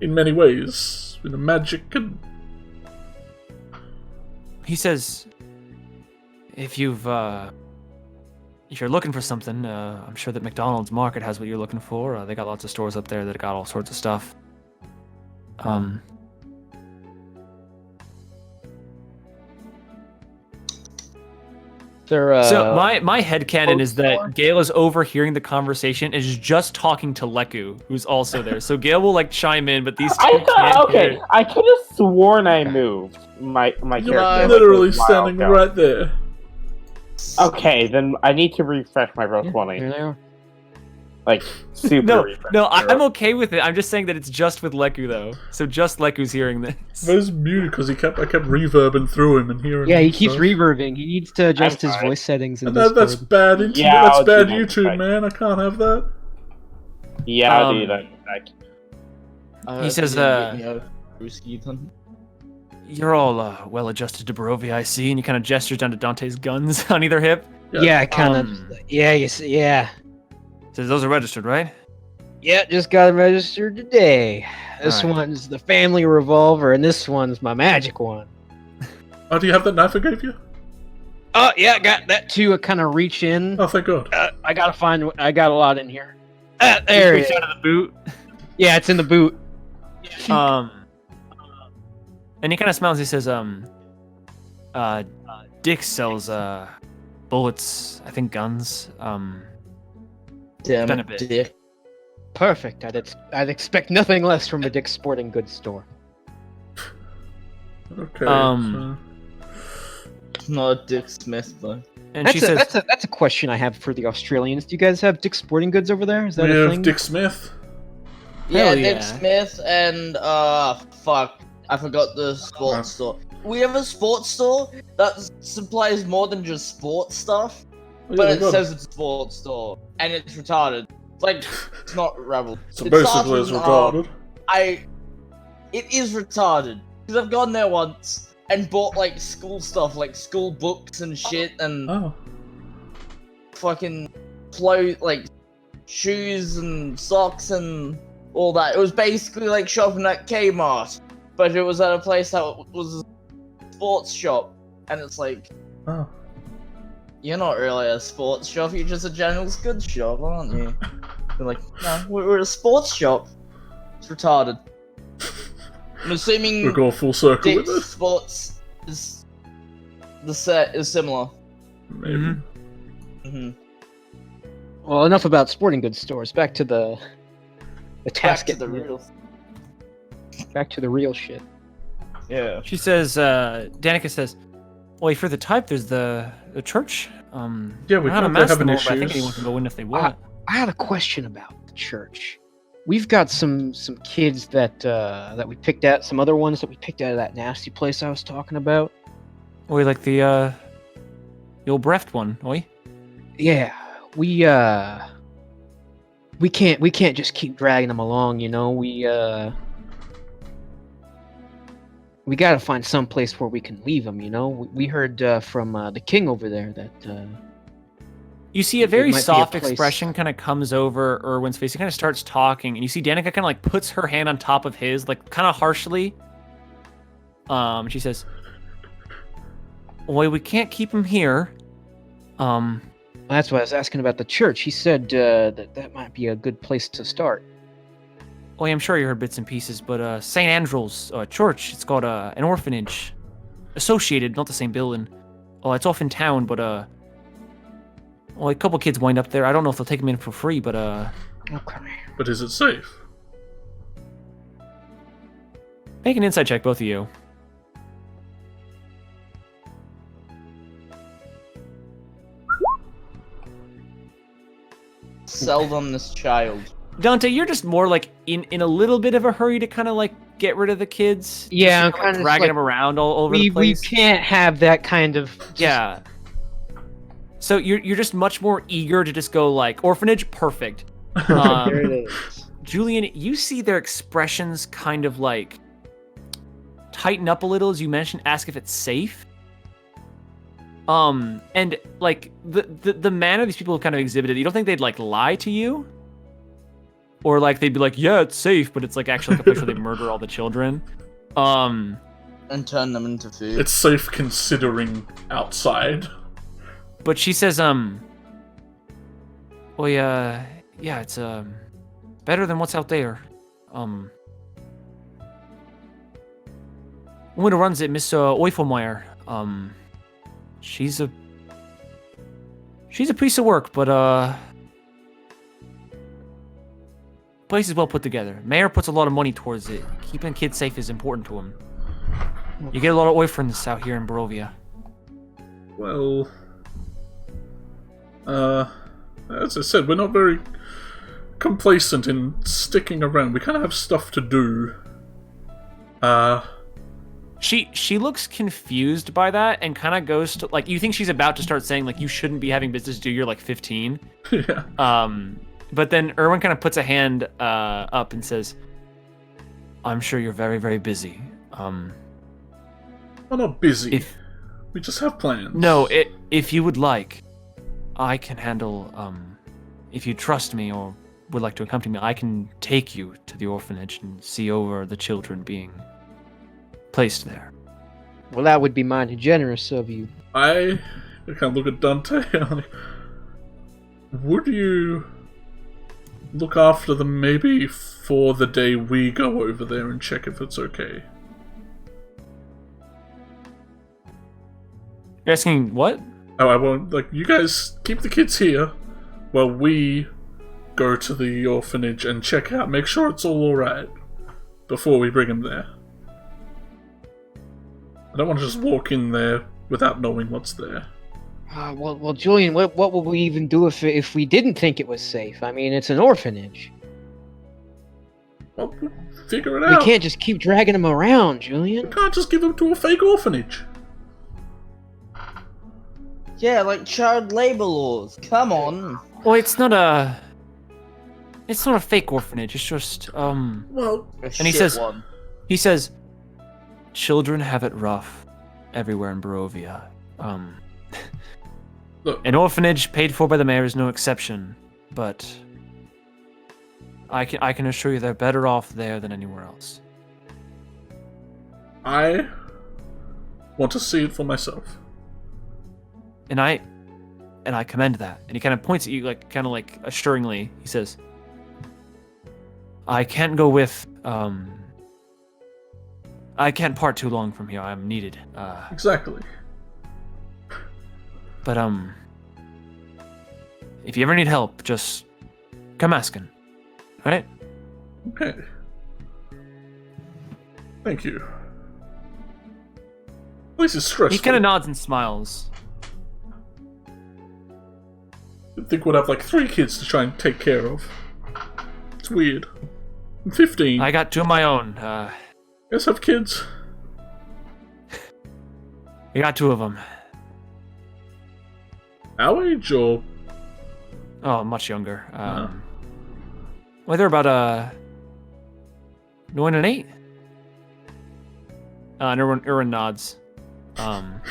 S4: In many ways, with the magic and
S2: He says, if you're looking for something, I'm sure that McDonald's Market has what you're looking for. They got lots of stores up there that got all sorts of stuff.
S3: they're,
S2: So my headcanon is that Gale is overhearing the conversation and is just talking to Leku, who's also there. So Gale will like chime in, but these two
S1: I thought,
S2: can't
S1: okay,
S2: hear.
S1: I could have sworn I moved my
S4: you're
S1: character. like,
S4: literally
S1: a while
S4: standing
S1: ago.
S4: right there.
S1: Okay, then I need to refresh my roll
S3: Yeah,
S1: 20.
S3: there they are.
S1: Like, super
S2: No,
S1: refresh.
S2: no,
S1: my
S2: I'm
S1: roll.
S2: okay with it. I'm just saying that it's just with Leku though. So just Leku's hearing this.
S4: But it's muted because I kept reverbing through him and hearing.
S3: Yeah, he
S4: him
S3: keeps
S4: stuff.
S3: reverbing. He needs to adjust his
S1: fine.
S3: voice settings in
S4: And that's
S3: Discord.
S4: bad internet.
S1: Yeah,
S4: that's
S1: I'll do
S4: bad
S1: that.
S4: YouTube,
S1: Right.
S4: man. I can't have that.
S1: Yeah, I'll do that.
S2: He says, You're all well-adjusted to Barovia, I see, and you kind of gestures down to Dante's guns on either hip.
S3: Yeah, I kind of.
S2: Um,
S3: Yeah, you see, yeah.
S2: Says those are registered, right?
S3: Yeah, just got it registered today. This
S2: Alright.
S3: one's the family revolver, and this one's my magic one.
S4: Oh, do you have that knife I gave you?
S3: Oh, yeah, got that too. I kind of reach in.
S4: Oh, thank God.
S3: I gotta find. I got a lot in here. There it
S2: Reach
S3: is.
S2: out of the boot.
S3: Yeah, it's in the boot.
S2: And he kind of smiles. He says, Dick sells bullets, I think guns.
S8: Damn
S2: Been a
S8: it,
S2: bit.
S8: Dick.
S3: Perfect. I'd expect nothing less from a Dick's Sporting Goods store.
S4: Okay.
S8: It's not a Dick Smith, though.
S2: And she says,
S3: That's a question I have for the Australians. Do you guys have Dick's Sporting Goods over there? Is that
S4: we
S3: a
S4: have
S3: thing?
S4: Dick Smith.
S8: Yeah,
S2: Hell
S8: Dick
S2: yeah.
S8: Smith and fuck, I forgot the sports store. We have a sports store that supplies more than just sports stuff,
S4: Oh,
S8: but
S4: yeah,
S8: it
S4: God.
S8: says it's a sports store and it's retarded. It's like it's not rebel.
S4: So
S8: It
S4: basically, it's
S8: starts with,
S4: retarded.
S8: it is retarded because I've gone there once and bought like school stuff, like school books and shit, and
S4: Oh.
S8: fucking clothes, like shoes and socks and all that. It was basically like shopping at Kmart, but it was at a place that was a sports shop, and it's like,
S4: Oh.
S8: you're not really a sports shop, you're just a general goods shop, aren't you? They're like, no, we're a sports shop. It's retarded. I'm assuming
S4: We'll go full circle with
S8: Dick's
S4: it.
S8: Sports is the set is similar.
S4: Maybe.
S2: Mhm.
S8: hmm
S3: Well, enough about sporting goods stores. Back to the
S8: Back
S3: task.
S8: to the real.
S3: Back to the real shit.
S8: Yeah.
S2: she says, Danica says, well, for the type, there's the church.
S4: Yeah, we
S2: I don't
S4: can't have
S2: them
S4: any
S2: all, but I think
S4: issues.
S2: anyone can go in if they want.
S3: I had a question about the church. We've got some kids that we picked out, some other ones that we picked out of that nasty place I was talking about.
S2: Oi, like the old Breft one, oi?
S3: Yeah, we can't just keep dragging them along, you know. We gotta find some place where we can leave them, you know. We heard from the king over there that
S2: You see a
S3: It
S2: very
S3: might be a
S2: soft
S3: place-
S2: expression kind of comes over Erwin's face. He kind of starts talking, and you see Danica kind of like puts her hand on top of his, like kind of harshly. She says, "Well, we can't keep him here.
S3: that's why I was asking about the church. He said that might be a good place to start.
S2: Well, I'm sure you heard bits and pieces, but St. Andrew's Church, it's called an orphanage. Associated, not the same building. Oh, it's off in town, but well, a couple kids wind up there. I don't know if they'll take them in for free, but
S3: Okay.
S4: But is it safe?
S2: make an insight check, both of you.
S8: Sell them this child.
S2: Dante, you're just more like in a little bit of a hurry to kind of like get rid of the kids.
S3: Yeah, I'm
S2: Just
S3: kinda just
S2: dragging
S3: like,
S2: them around all over
S3: We
S2: the place.
S3: can't have that kind of
S2: Yeah. So you're just much more eager to just go like orphanage, perfect.
S3: There it is.
S2: Julian, you see their expressions kind of like tighten up a little as you mentioned, ask if it's safe. And like the manner these people have kind of exhibited, you don't think they'd like lie to you? Or like they'd be like, yeah, it's safe, but it's like actually like a place where they murder all the children.
S8: And turn them into food.
S4: It's safe considering outside.
S2: But she says, well, yeah, it's better than what's out there. Woman who runs it, Miss Oifelmeyer. She's a piece of work, but place is well put together. Mayor puts a lot of money towards it. Keeping kids safe is important to him. You get a lot of orphans out here in Barovia.
S4: Well, As I said, we're not very complacent in sticking around. We kind of have stuff to do.
S2: She looks confused by that and kind of goes to, like, you think she's about to start saying, like, you shouldn't be having business to do, you're like 15.
S4: Yeah.
S2: But then Erwin kind of puts a hand up and says, I'm sure you're very, very busy.
S4: We're not busy. We just have plans.
S2: No, if you would like, I can handle, if you trust me or would like to accompany me, I can take you to the orphanage and see over the children being placed there.
S3: Well, that would be mighty generous of you.
S4: I kind of look at Dante and I'm like, would you look after them maybe for the day we go over there and check if it's okay?
S2: You're asking what?
S4: Oh, I won't. Like, you guys keep the kids here while we go to the orphanage and check out, make sure it's all alright before we bring them there. I don't want to just walk in there without knowing what's there.
S3: Well, Julian, what would we even do if we didn't think it was safe? I mean, it's an orphanage.
S4: Well, we'll figure it out.
S3: We can't just keep dragging them around, Julian.
S4: We can't just give them to a fake orphanage.
S8: Yeah, like child labor laws. Come on.
S2: Well, it's not a fake orphanage. It's just
S4: Well,
S8: A
S2: and he
S8: shit
S2: says,
S8: one.
S2: children have it rough everywhere in Barovia.
S4: Look.
S2: An orphanage paid for by the mayor is no exception, but I can assure you they're better off there than anywhere else.
S4: I want to see it for myself.
S2: And I commend that. And he kind of points at you, like, kind of like assuringly. He says, I can't go with, I can't part too long from here. I'm needed.
S4: Exactly.
S2: But, if you ever need help, just come asking. Alright?
S4: Okay. Thank you. This is stressful.
S2: He kind of nods and smiles.
S4: I think we'd have like 3 kids to try and take care of. It's weird. I'm 15.
S2: I got 2 of my own.
S4: You guys have kids?
S2: I got 2 of them.
S4: Our age or?
S2: Oh, much younger. Well, they're about 9 and 8. And Erwin nods.
S8: It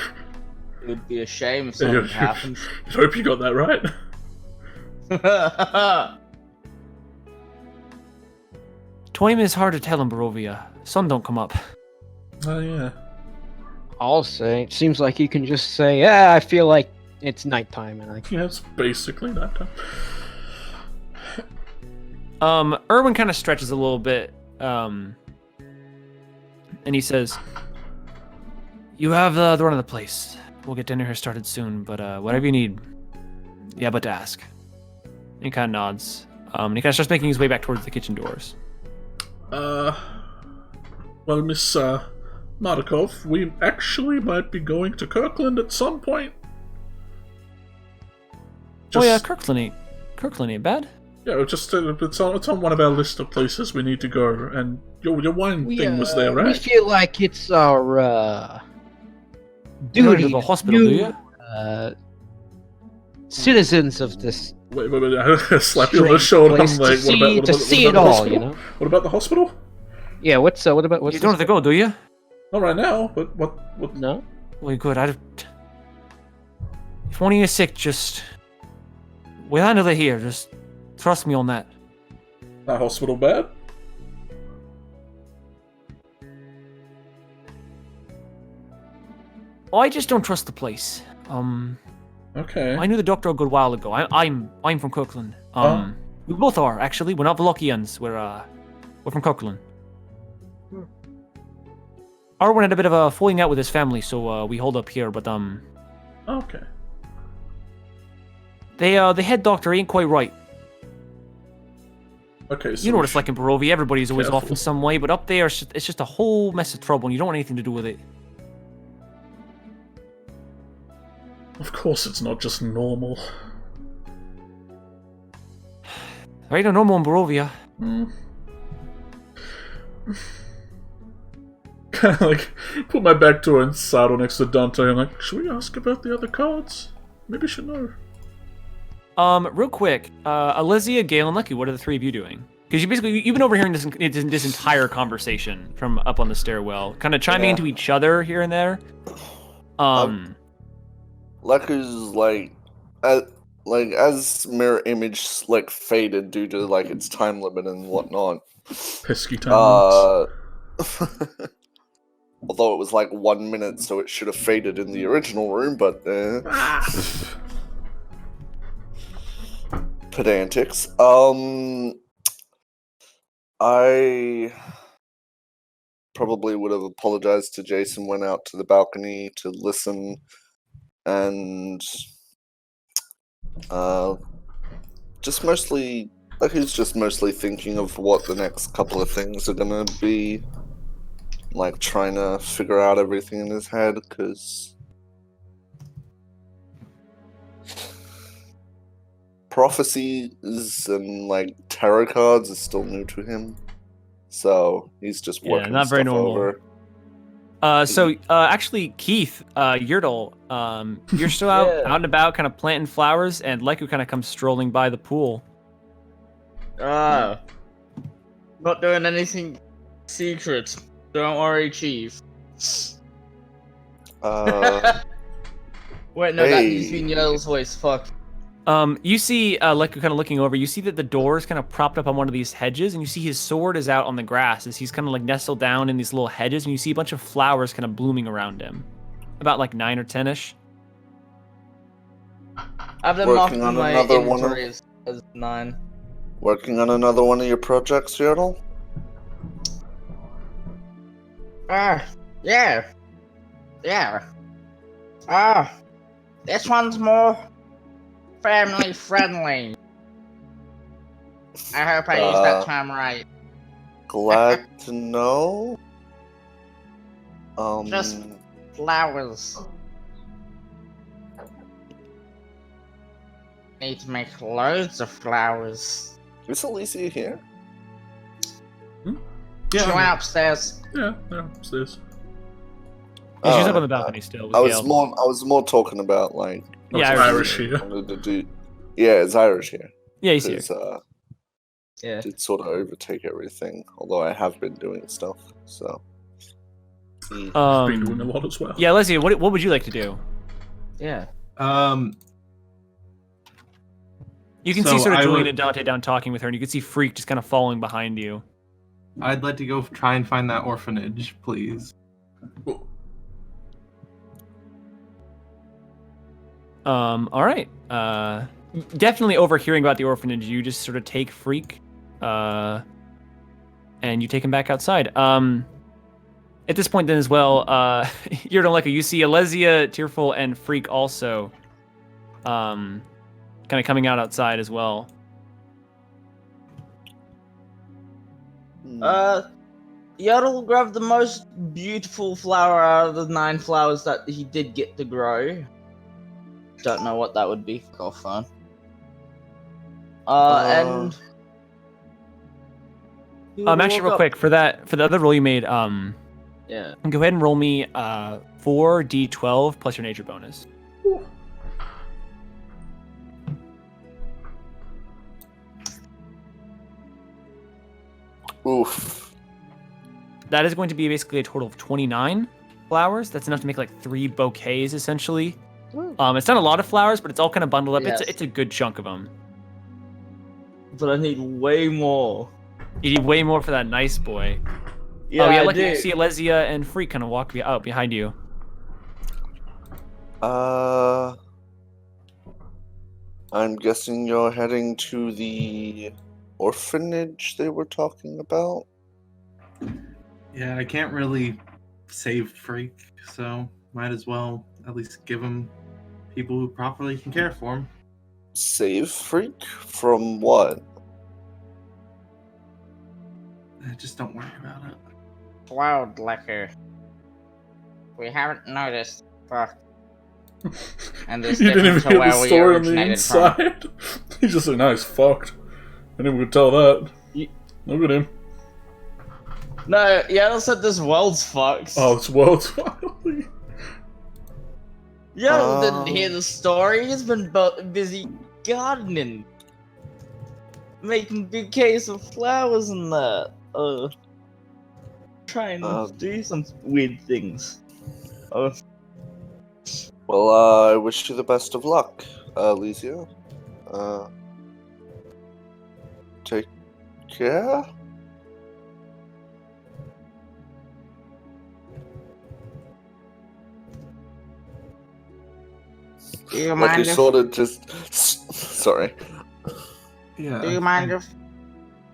S8: would be a shame if something happens.
S4: I hope you got that right.
S2: Time is hard to tell in Barovia. Sun don't come up.
S4: Oh yeah.
S3: I'll say. It seems like you can just say, "Yeah, I feel like it's nighttime," and
S4: Yeah, it's basically that time.
S2: Erwin kind of stretches a little bit, and he says, "You have the run of the place. We'll get dinner here started soon, but whatever you need, yeah, but to ask." And he kind of nods. And he kind of starts making his way back towards the kitchen doors.
S4: Well, Miss Markov, we actually might be going to Kirkland at some point.
S2: Oh yeah, Kirkland ain't bad.
S4: Yeah, it's on one of our list of places we need to go, and your wine thing was there, right?
S3: We feel like it's our
S2: You go to
S3: duty
S2: the
S3: to
S2: hospital, do you?
S3: citizens of this
S4: Wait, I slap you on the shoulder. I'm like,
S3: to
S4: what about
S3: see
S4: the
S3: it all,
S4: hospital?
S3: you know.
S4: What about the hospital?
S3: Yeah, what about
S2: You don't have to go, do you?
S4: Not right now, but what?
S3: No.
S2: Well, good. If one of you is sick, we'll handle it here. Just trust me on that.
S4: That hospital bad?
S2: I just don't trust the place.
S4: Okay.
S2: I knew the doctor a good while ago. I'm from Kirkland. We both are actually. We're not Velokians. We're from Kirkland. Arwen had a bit of a falling out with his family, so we hold up here. But
S4: Okay.
S2: the head doctor ain't quite right.
S4: Okay. So
S2: You know what it's like in Barovia. Everybody's always off
S4: Careful.
S2: in some way, but up there it's just a whole mess of trouble, and you don't want anything to do with it.
S4: Of course, it's not just normal.
S2: Right, no normal in Barovia.
S4: Kind of like put my back door and saddle next to Dante. I'm like, should we ask about the other cards? Maybe I should know.
S2: Real quick, Alizia, Gale, and Lucky, what are the three of you doing? Because you've been overhearing this entire conversation from up on the stairwell, kind of chiming into each other here and there.
S7: Lucky's as mirror image like faded due to like its time limit and whatnot.
S4: Pesky time
S7: Although it was like 1 minute, so it should have faded in the original room, but pedantics. I probably would have apologized to Jason, went out to the balcony to listen, and just mostly, like, he's just mostly thinking of what the next couple of things are gonna be, like trying to figure out everything in his head, because prophecies and like tarot cards is still new to him, so he's just working
S2: not very
S7: stuff
S2: normal.
S7: over.
S2: Actually, Keith, Yurtle, you're still out and about, kind of planting flowers, and Leku kind of comes strolling by the pool.
S8: Not doing anything secret. Don't worry, Chief. Wait, no, that needs to be Yell's voice. Fuck.
S2: You see Leku kind of looking over. You see that the door is kind of propped up on one of these hedges, and you see his sword is out on the grass as he's kind of like nestled down in these little hedges, and you see a bunch of flowers kind of blooming around him. About like 9 or 10-ish.
S8: I've been marking my inventory as 9.
S7: Working on another one of your projects, Yordle?
S6: Yeah. This one's more family friendly. I hope I used that term right.
S7: Glad to know.
S6: Just flowers. Need to make loads of flowers.
S7: Is Alicia here?
S8: Yeah,
S6: she went upstairs.
S4: Yeah, upstairs.
S2: Yeah, she's up on the balcony still.
S7: I was more talking about like.
S2: Yeah,
S4: Irish here.
S7: Yeah, it's Irish here.
S2: Yeah, he's here.
S8: Yeah.
S7: Did sort of overtake everything, although I have been doing stuff. So.
S4: Been doing a lot as well.
S2: Yeah, Leslie, what would you like to do?
S8: Yeah.
S2: You can see sort of Julian and Dante down talking with her, and you can see Freak just kind of following behind you.
S5: I'd like to go try and find that orphanage, please.
S2: All right. Definitely overhearing about the orphanage, you just sort of take Freak, and you take him back outside. At this point then as well, Yurdaleka, you see Alesia, Tearful, and Freak also, kind of coming out outside as well.
S8: Yodel grabbed the most beautiful flower out of the 9 flowers that he did get to grow. Don't know what that would be. Go fun. And
S2: actually, real quick for the other roll you made,
S8: yeah,
S2: go ahead and roll me 4d12 plus your nature bonus.
S7: Oof.
S2: That is going to be basically a total of 29 flowers. That's enough to make like 3 bouquets essentially. It's not a lot of flowers, but it's all kind of bundled up.
S8: Yes.
S2: It's a good chunk of them.
S8: But I need way more.
S2: You need way more for that nice boy.
S8: Yeah,
S2: yeah,
S8: I
S2: like
S8: do.
S2: you see Alesia and Freak kind of walk out behind you.
S7: I'm guessing you're heading to the orphanage they were talking about?
S5: Yeah, I can't really save Freak, so might as well at least give him people who properly can care for him.
S7: Save Freak? From what?
S5: Just don't worry about it.
S6: Cloud liquor. We haven't noticed. Fuck. And this
S4: You didn't even
S6: different to
S4: hear the
S6: where we
S4: story on the
S6: originated from.
S4: inside. He's just like, no, he's fucked. Anyone could tell that.
S8: Ye-
S4: Look at him.
S8: No, Yaddle said this world's fucked.
S4: Oh, it's world's finally.
S8: Yaddle didn't hear the story. He's been busy gardening. Making bouquets of flowers and that. Trying to do some weird things.
S7: Well, I wish you the best of luck, Alicia. Take care.
S6: Do you
S7: Like
S6: mind
S7: he
S6: if,
S7: sort of just. Sorry.
S5: Yeah.
S6: do you mind if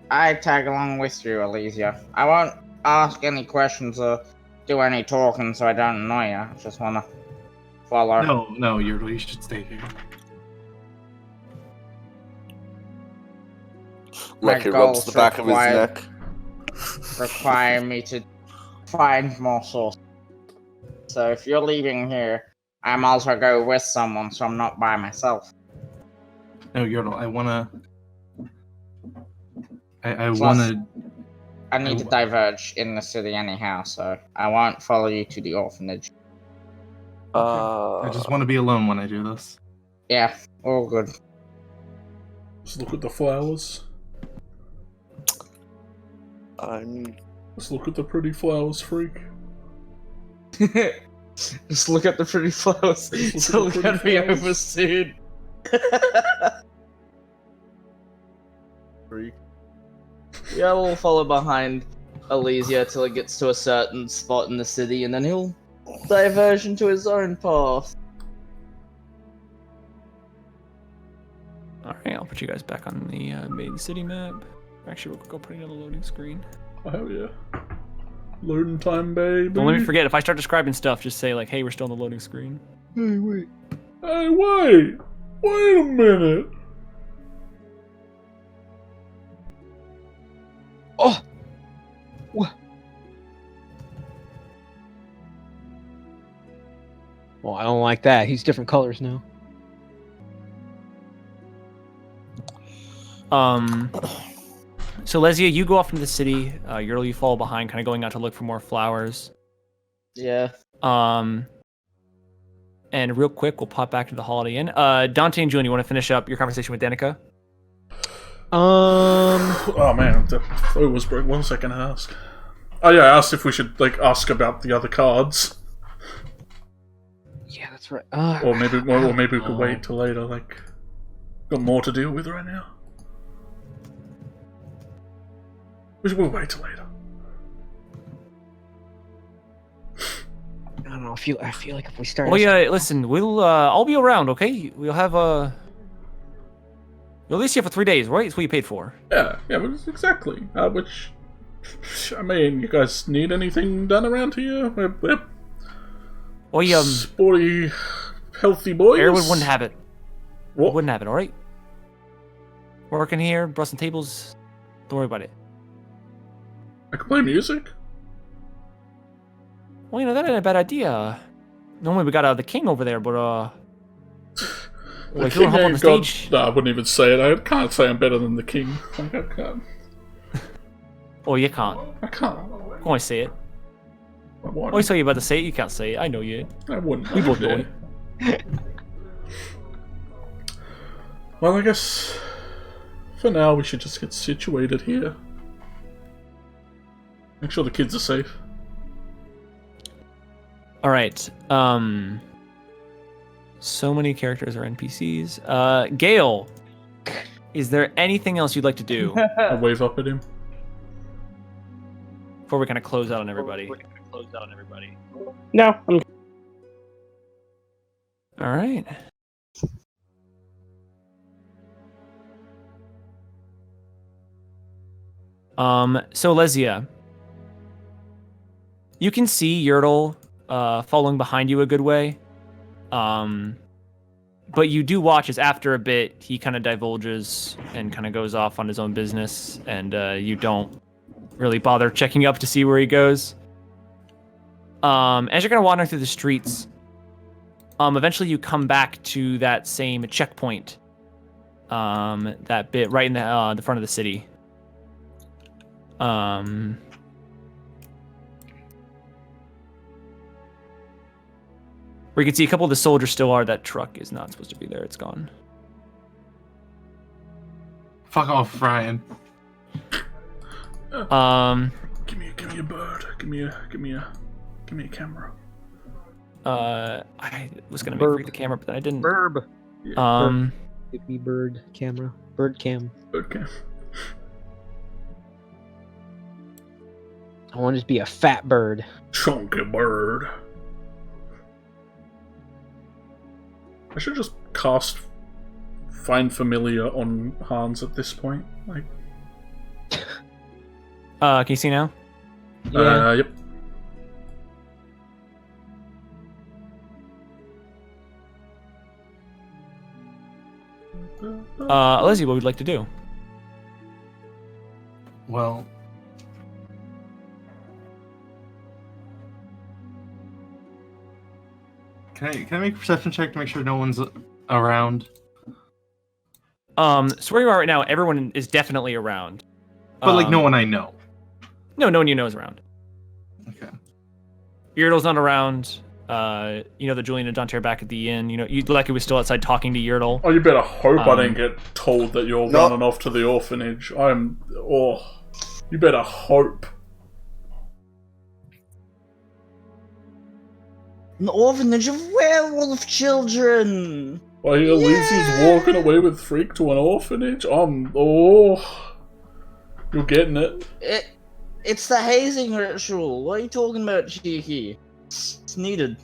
S6: I tag along with you, Alicia? I won't ask any questions or do any talking so I don't annoy you. I just wanna follow.
S5: No, you should stay here.
S7: Like he
S6: My
S7: rubs the
S6: goals
S7: back of his
S6: require-
S7: neck.
S6: Require me to find more sources. So if you're leaving here, I might as well go with someone so I'm not by myself.
S5: No, Yordle, I wanna. I
S6: Plus,
S5: wanna.
S6: I need to diverge in the city anyhow, so I won't follow you to the orphanage.
S5: I just want to be alone when I do this.
S6: Yeah, all good.
S4: Let's look at the flowers.
S7: I'm.
S4: Let's look at the pretty flowers, freak.
S8: Just look at the pretty flowers.
S4: Just
S8: So
S4: look
S8: look
S4: at the
S8: at me
S4: pretty
S8: over soon.
S3: Freak.
S8: Yeah, we'll follow behind Elysia till it gets to a certain spot in the city, and then he'll diverge into his own path.
S2: Alright, I'll put you guys back on the main city map. Actually, we'll go put it on the loading screen.
S4: Oh, hell yeah. Loading time, baby.
S2: Don't let me forget, if I start describing stuff, just say, like, hey, we're still on the loading screen.
S3: Hey, wait.
S4: Hey, wait! Wait a minute!
S3: Oh! What? Well, I don't like that. He's different colors now.
S2: So Lesia, you go off into the city. Yurl, you follow behind, kind of going out to look for more flowers.
S8: Yeah.
S2: And real quick, we'll pop back to the Holiday Inn. Dante and Julian, you want to finish up your conversation with Danica?
S4: Oh man, the phone was broke. 1 second, I asked. Oh yeah, I asked if we should like ask about the other cards,
S3: Yeah, that's right.
S4: or maybe we could wait till later. Like, got more to deal with right now. We'll wait till later.
S3: I don't know. I feel like if we start.
S2: Oh yeah, listen, I'll be around, okay? We'll have you'll at least here for 3 days, right? It's what you paid for.
S4: Yeah, but exactly. Which, I mean, you guys need anything done around here? We're
S2: Oh,
S4: sporty, healthy boys.
S2: Airwood wouldn't have it.
S4: What?
S2: Wouldn't have it, all right? Working here, brushing tables. Don't worry about it.
S4: I can play music.
S2: Well, that ain't a bad idea. Normally we got the king over there, but
S4: The
S2: if you want to hop on the
S4: ain't
S2: stage.
S4: No, I wouldn't even say it. I can't say I'm better than the king. Like, I can't.
S2: Oh, you can't.
S4: I can't.
S2: Go on, say it.
S4: I
S2: I
S4: wouldn't.
S2: always tell you about to say it. You can't say it. I know you.
S4: I wouldn't.
S2: We both know
S4: Yeah.
S2: it.
S4: Well, I guess for now we should just get situated here. Make sure the kids are safe.
S2: All right. So many characters are NPCs. Gale, is there anything else you'd like to do
S4: I wave up at him.
S2: before we kind of close out on everybody?
S1: No, I'm
S2: All right. So Lesia, you can see Yertle following behind you a good way. But you do watch as after a bit he kind of divulges and kind of goes off on his own business, and you don't really bother checking up to see where he goes. As you're kind of wandering through the streets, eventually you come back to that same checkpoint. That bit right in the front of the city. Where you can see a couple of the soldiers still are. That truck is not supposed to be there. It's gone.
S5: Fuck off, Ryan.
S4: Give me a bird. Give me a camera.
S2: I was gonna make Freak the camera, but then I didn't.
S1: Burb.
S3: Give me bird camera. Bird cam.
S4: Bird cam.
S3: I want it to be a fat bird.
S4: Chunky bird. I should just cast Find Familiar on Hans at this point. Like,
S2: can you see now?
S3: Yeah.
S4: Yep.
S2: Leslie, what would you like to do?
S5: Well, can I make a perception check to make sure no one's around?
S2: So where you are right now, everyone is definitely around.
S5: But like no one I know.
S2: No one you know is around.
S5: Okay.
S2: Yurtle's not around. You know that Julian and Dante are back at the inn. You know, Lucky was still outside talking to Yurtle.
S4: Oh, you better hope I didn't get told that you're
S7: No.
S4: running off to the orphanage. You better hope.
S8: An orphanage of werewolf children!
S4: Well, Elysia's walking away with Freak to an orphanage. You're getting it.
S8: It's the hazing ritual. What are you talking about, Cheeky? It's needed.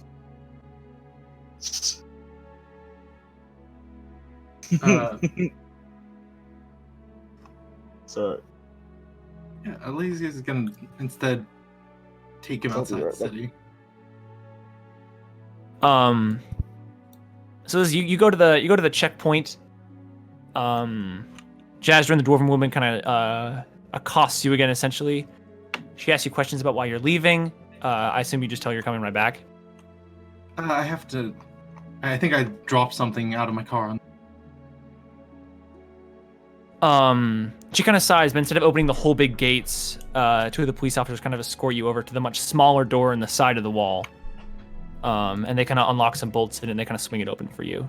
S8: So,
S5: Yeah, Elysia is gonna instead take him outside the city.
S2: So as you go to the checkpoint, Jazdra, the dwarven woman, kind of accosts you again. Essentially, she asks you questions about why you're leaving. I assume you just tell her you're coming right back.
S5: I have to. I think I dropped something out of my car.
S2: She kind of sighs, but instead of opening the whole big gates, two of the police officers kind of escort you over to the much smaller door in the side of the wall. And they kind of unlock some bolts in it, and they kind of swing it open for you.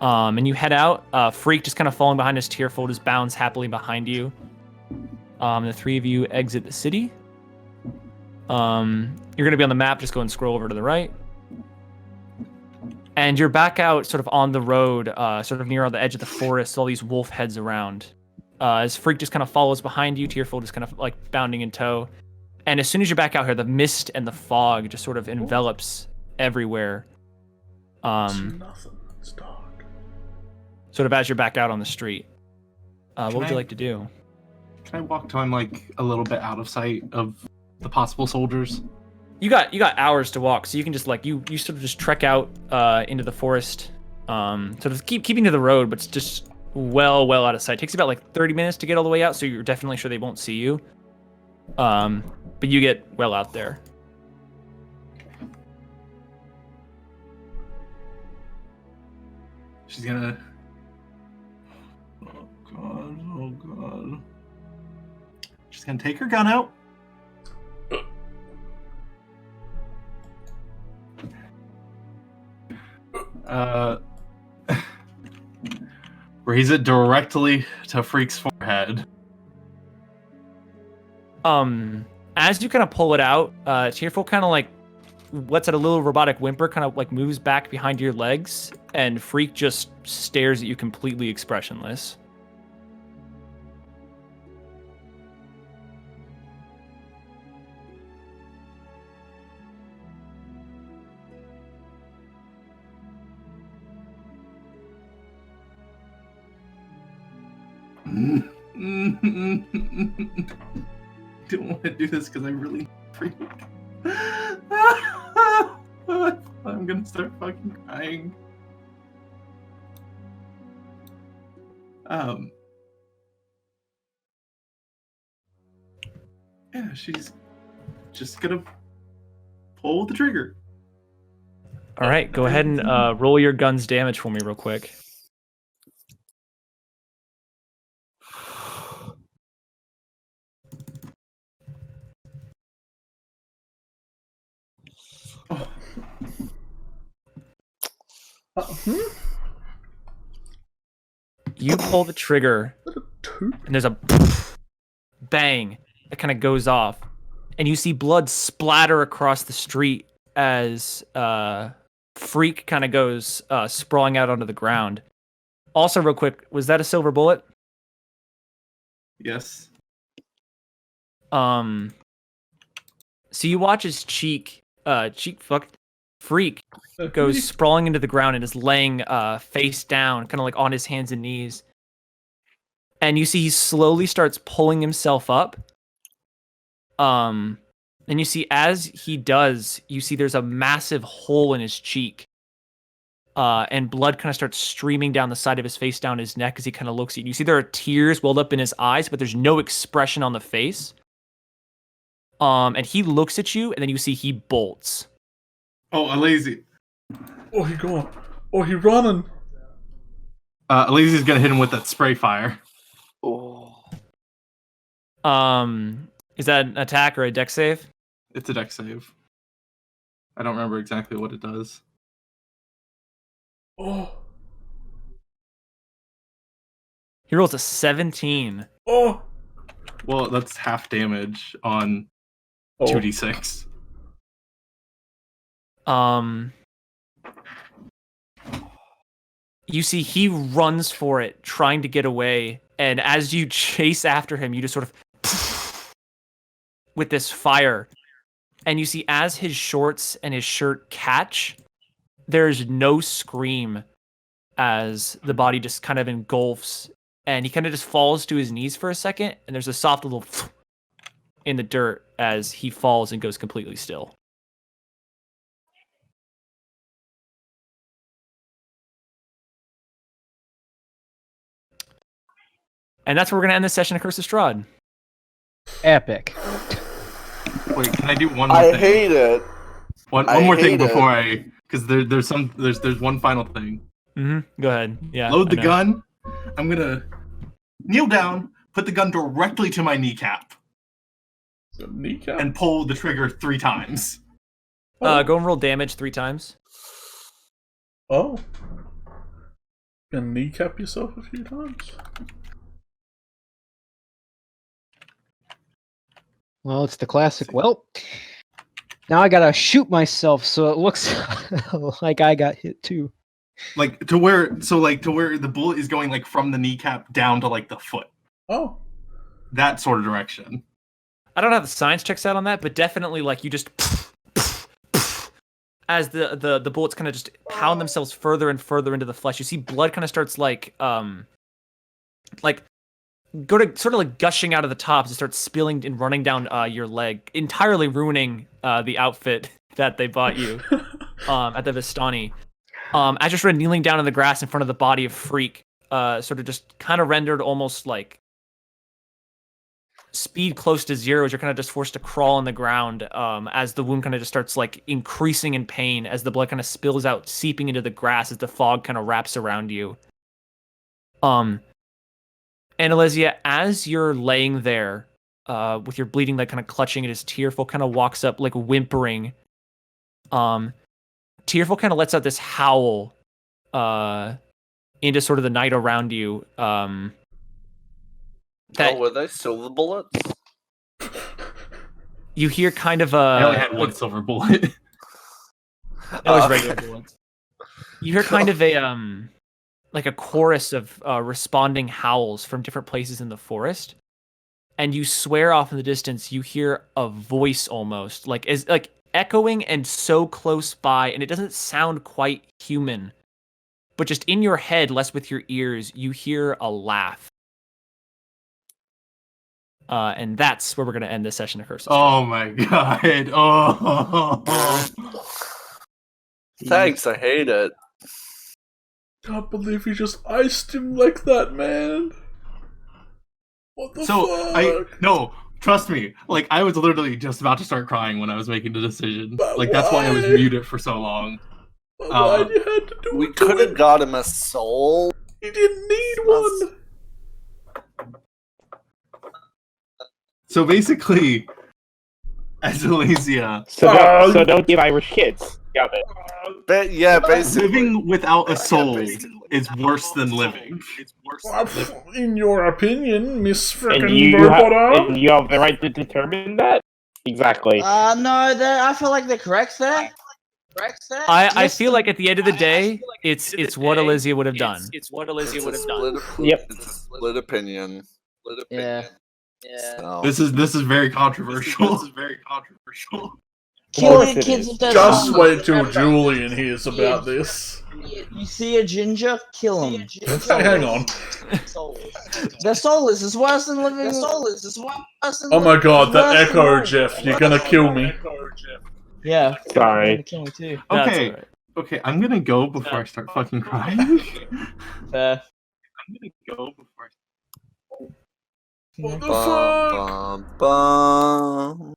S2: And you head out. Freak just kind of falling behind his tearful, just bounds happily behind you. The three of you exit the city. You're going to be on the map. Just go and scroll over to the right. And you're back out sort of on the road, sort of near the edge of the forest, all these wolf heads around. As Freak just kind of follows behind you, Tearful just kind of like bounding in tow. And as soon as you're back out here, the mist and the fog just sort of envelops everywhere.
S4: It's nothing. It's dark.
S2: Sort of as you're back out on the street. What would you
S5: I-
S2: like to do?
S5: Can I walk till I'm like a little bit out of sight of the possible soldiers?
S2: You got hours to walk, so you can just like you sort of just trek out into the forest. Sort of keeping to the road, but it's just well out of sight. It takes about like 30 minutes to get all the way out, so you're definitely sure they won't see you. But you get well out there.
S5: She's gonna. Oh god. She's gonna take her gun out. Raise it directly to Freak's forehead.
S2: As you kind of pull it out, Tearful kind of like lets out a little robotic whimper, kind of like moves back behind your legs, and Freak just stares at you completely expressionless.
S5: Don't want to do this because I really freak. I'm gonna start fucking crying. Yeah, she's just gonna pull the trigger.
S2: All right, go ahead and roll your gun's damage for me real quick. You pull the trigger, and there's a bang that kind of goes off, and you see blood splatter across the street as Freak kind of goes sprawling out onto the ground. Also, real quick, was that a silver bullet?
S5: Yes.
S2: So you watch his Freak goes sprawling into the ground and is laying face down, kind of like on his hands and knees. And you see he slowly starts pulling himself up. And you see as he does, you see there's a massive hole in his cheek. And blood kind of starts streaming down the side of his face, down his neck as he kind of looks at you. You see there are tears welled up in his eyes, but there's no expression on the face. And he looks at you, and then you see he bolts.
S5: Oh, Alazy.
S4: Oh, he going. Oh, he running.
S5: Alazy's gonna hit him with that spray fire.
S7: Oh.
S2: Is that an attack or a dex save?
S5: It's a dex save. I don't remember exactly what it does.
S4: Oh.
S2: He rolls a 17.
S4: Oh.
S5: Well, that's half damage on 2d6.
S2: You see he runs for it, trying to get away, and as you chase after him, you just sort of with this fire, and you see as his shorts and his shirt catch, there's no scream as the body just kind of engulfs, and he kind of just falls to his knees for a second, and there's a soft little in the dirt as he falls and goes completely still. And that's where we're going to end this session of Curse of Strahd.
S3: Epic.
S5: Wait, can I do one more
S7: I
S5: thing?
S7: hate it.
S5: One more thing before I, because there's one final thing.
S2: Mm-hmm. Go ahead. Yeah.
S5: Load the gun. I'm gonna kneel down, put the gun directly to my kneecap, and pull the trigger 3 times.
S2: Go and roll damage 3 times.
S4: Oh. You can kneecap yourself a few times.
S3: Well, it's the classic. Well, now I gotta shoot myself, so it looks like I got hit too.
S5: Like to where the bullet is going like from the kneecap down to like the foot.
S4: Oh.
S5: That sort of direction.
S2: I don't have the science checks out on that, but definitely like you just as the bullets kind of just pound themselves further and further into the flesh. You see blood kind of starts like go to sort of like gushing out of the top. It starts spilling and running down your leg, entirely ruining the outfit that they bought you at the Vistani. As you're sort of kneeling down in the grass in front of the body of Freak, sort of just kind of rendered almost like speed close to 0 as you're kind of just forced to crawl on the ground as the wound kind of just starts like increasing in pain as the blood kind of spills out, seeping into the grass as the fog kind of wraps around you. And Alesia, as you're laying there with your bleeding leg kind of clutching at his, Tearful kind of walks up like whimpering. Tearful kind of lets out this howl into sort of the night around you.
S7: Were they silver bullets?
S2: You hear kind of
S5: I only had one silver bullet.
S2: That was regular bullets. You hear kind of a like a chorus of responding howls from different places in the forest, and you swear off in the distance you hear a voice almost like echoing and so close by, and it doesn't sound quite human, but just in your head, less with your ears, you hear a laugh. And that's where we're going to end this session of Curses.
S5: Oh my god. Oh.
S7: Thanks, I hate it.
S4: Can't believe you just iced him like that, man. What the fuck?
S5: No, trust me. Like, I was literally just about to start crying when I was making the decision. But like, that's why I was muted for so long.
S4: Why'd you have to do
S7: We
S4: it to
S7: could have
S4: him?
S7: got him a soul.
S4: He didn't need one.
S5: So basically, as Elysia,
S1: So don't give Irish kids. Got it.
S7: But yeah, basically.
S5: living without a soul is worse than living.
S4: In your opinion, Miss
S1: And
S4: Frickin'
S1: you
S4: Robot
S1: have,
S4: Arm?
S1: and you have the right to determine that. Exactly.
S8: No, I feel like they're correct there.
S2: I feel like at the end of the day, it's what Elysia would have done.
S7: It's a
S1: Yep.
S7: It's a split opinion.
S8: Yeah.
S7: So.
S5: This is very controversial.
S8: Killing kids with their
S4: Just
S8: souls.
S4: wait till Julian hears about this.
S8: You see a ginger, kill him.
S4: Hang on.
S8: Their soulless is worse than living.
S4: Oh my god, that echo, Jeff. You're gonna kill me.
S8: Yeah.
S1: Sorry.
S8: Kill me too.
S2: That's
S5: Okay,
S2: alright.
S5: okay, I'm gonna go before I start fucking crying.
S8: Fair.
S4: What the
S7: Bum,
S4: fuck?
S7: bum, bum.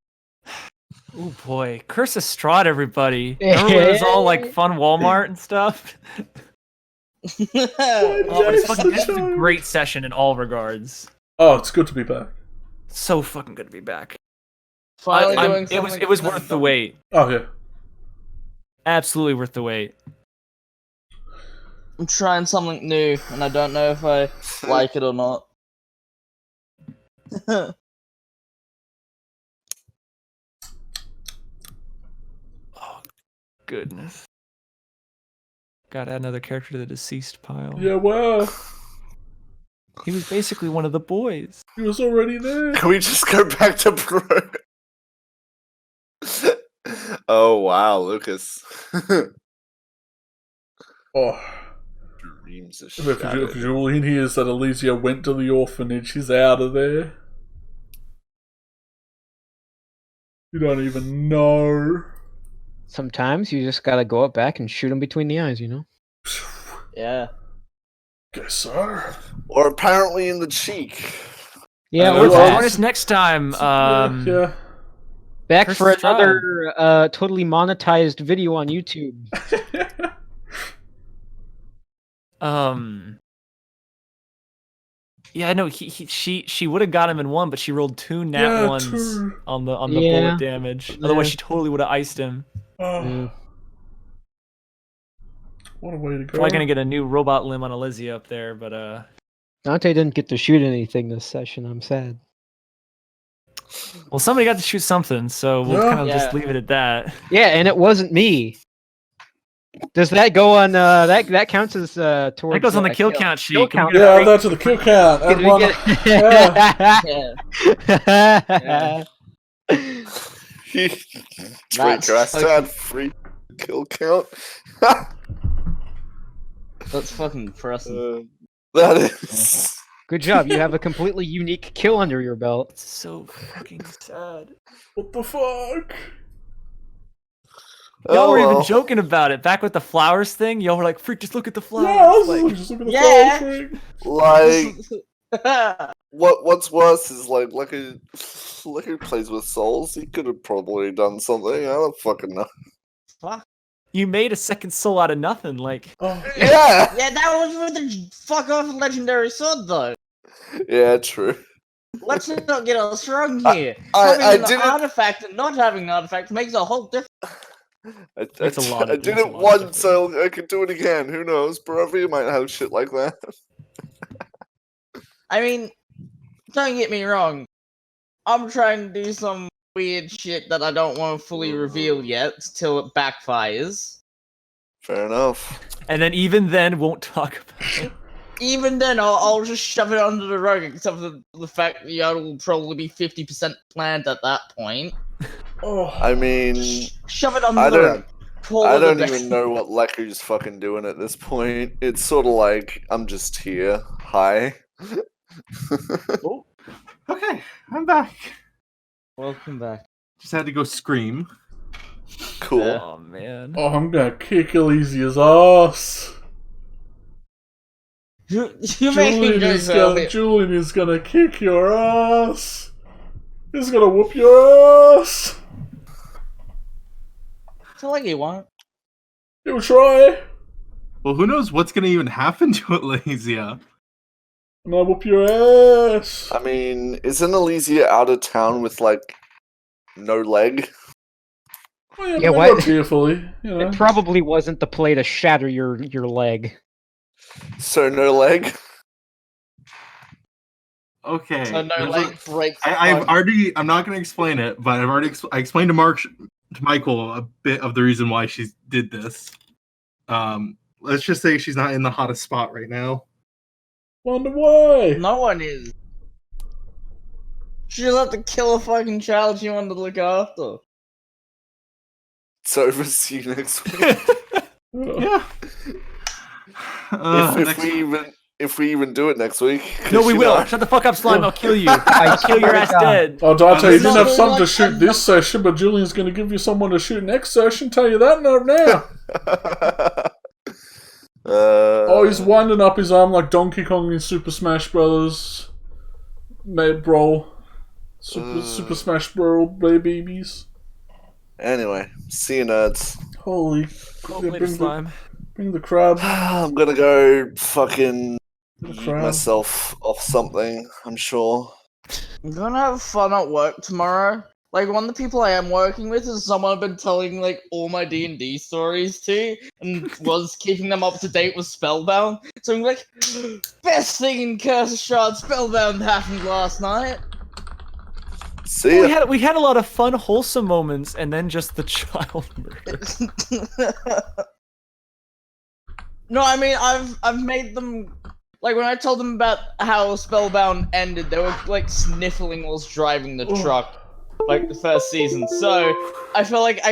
S2: Oh boy, Curse of Strahd, everybody. Remember when it was all like fun Walmart and stuff? This is a great session in all regards.
S4: Oh, it's good to be back.
S2: So fucking good to be back.
S8: Finally
S2: I'm-
S8: doing
S2: it was worth the wait.
S4: Oh, yeah.
S2: Absolutely worth the wait.
S8: I'm trying something new, and I don't know if I like it or not.
S2: Oh goodness. Gotta add another character to the deceased pile.
S4: Yeah, well,
S2: He was basically one of the boys.
S4: he was already there.
S7: Can we just go back to Bro? Oh wow, Lucas.
S4: Oh,
S7: Dreams of
S4: if
S7: shattered.
S4: Julian hears that Elysia went to the orphanage, he's out of there. You don't even know.
S3: Sometimes you just gotta go up back and shoot him between the eyes, you know?
S8: Yeah.
S4: Guess so.
S7: Or apparently in the cheek.
S3: Yeah,
S4: I
S3: we're
S4: know,
S2: Join
S3: back,
S2: us next time.
S4: Yeah.
S3: back
S2: Curse
S3: for
S2: of Strahd.
S3: another totally monetized video on YouTube.
S2: Yeah, no, she would have got him in one, but she rolled two nat ones
S4: two.
S2: on the
S3: Yeah.
S2: bullet damage. Otherwise,
S3: Yeah.
S2: she totally would have iced him.
S4: Oh,
S3: Yeah.
S4: what a way to go.
S2: Probably gonna get a new robot limb on Elysia up there, but
S3: Dante didn't get to shoot anything this session. I'm sad.
S2: well, somebody got to shoot something, so we'll
S4: Yeah.
S2: kind of just
S8: Yeah.
S2: leave it at that.
S3: Yeah, and it wasn't me. Does that go on? That counts as towards.
S2: That goes on the kill count sheet.
S3: kill
S2: Can we
S3: count.
S2: get
S4: Yeah,
S2: a-
S4: add that to the kill count.
S3: Did
S4: Add
S3: we
S4: one.
S3: get-
S8: Yeah.
S7: Traitor has to add free kill count.
S8: That's fucking depressing.
S7: That is.
S3: Good job. You have a completely unique kill under your belt.
S2: It's so fucking sad.
S4: What the fuck?
S2: Y'all were
S7: Oh,
S2: even joking about it back with the flowers thing. Y'all were like, "Freak, just look at the flowers."
S4: Yeah, I was
S2: Like,
S4: just looking at the
S8: Yeah.
S4: flower tree.
S7: like what's worse is like who plays with souls. He could have probably done something. I don't fucking know.
S2: you made a second soul out of nothing. Like,
S4: Oh,
S7: Yeah,
S8: Yeah, that was with the fuck off legendary sword though.
S7: yeah, true.
S8: Let's not get us wrong here.
S7: I
S8: Having an
S7: didn't-
S8: artifact and not having an artifact makes a whole difference.
S2: Makes a lot
S7: I
S2: of-
S7: did
S2: makes a
S7: it
S2: lot of
S7: once,
S2: difference.
S7: so I could do it again. Who knows? Forever you might have shit like that.
S8: I mean, don't get me wrong. I'm trying to do some weird shit that I don't want to fully reveal yet till it backfires.
S7: Fair enough.
S2: and then even then, won't talk about it.
S8: Even then, I'll just shove it under the rug, except for the fact that it'll probably be 50% planned at that point.
S4: oh.
S7: I mean,
S8: Shove it under
S7: I
S8: the
S7: don't.
S8: rug. Call
S7: I
S8: it a
S7: don't
S8: day.
S7: even know what Leku's fucking doing at this point. It's sort of like I'm just here. Hi.
S5: Okay, I'm back.
S8: Welcome back.
S5: Just had to go scream.
S7: Cool.
S2: Oh man.
S4: Oh, I'm gonna kick Elysia's ass.
S8: You're making jokes earlier.
S4: Julian is gonna kick your ass. He's gonna whoop your ass.
S8: I feel like he won't.
S4: You try.
S5: Well, who knows what's gonna even happen to Elysia?
S4: And I'll whoop your ass.
S7: I mean, isn't Elysia out of town with, like, no leg?
S4: Well, yeah,
S3: Yeah,
S4: but
S3: what?
S4: not tearfully, you know.
S3: It probably wasn't the play to shatter your leg.
S7: So no leg?
S5: Okay.
S8: So no,
S5: there's
S8: like, break.
S5: I'm not gonna explain it, but I've already I explained to Michael a bit of the reason why she did this. Let's just say she's not in the hottest spot right now.
S4: Wonder why?
S8: No one is. She just had to kill a fucking child she wanted to look after.
S7: It's over. See you next week.
S5: Yeah.
S7: If we even do it next week.
S2: No, we
S7: you
S2: will.
S7: know-
S2: Shut the fuck up, slime. I'll kill you. I'll kill your ass dead.
S4: Oh, Dante, you
S8: There's
S4: didn't have
S8: not
S4: something to
S8: like
S4: shoot this session, but Julian's going to give you someone to shoot next session. Tell you that now. Oh, he's winding up his arm like Donkey Kong in Super Smash Brothers. Mate, bro. Super Smash Bros. Babies.
S7: Anyway, see you, nerds.
S4: Holy.
S2: Oh,
S4: Yeah,
S2: later, slime.
S4: bring the crab.
S7: I'm gonna go fucking
S4: The
S7: eat
S4: crab.
S7: myself off something, I'm sure.
S8: I'm gonna have fun at work tomorrow. Like, one of the people I am working with is someone I've been telling, like, all my D&D stories to, and was keeping them up to date with Spellbound. So I'm like, best thing in Curse of Strahd, Spellbound happened last night.
S7: See ya.
S2: We had a lot of fun, wholesome moments, and then just the child murder.
S8: No, I mean, I've made them, like, when I told them about how Spellbound ended, they were, like, sniffling whilst driving the truck, like, the first season. So, I feel like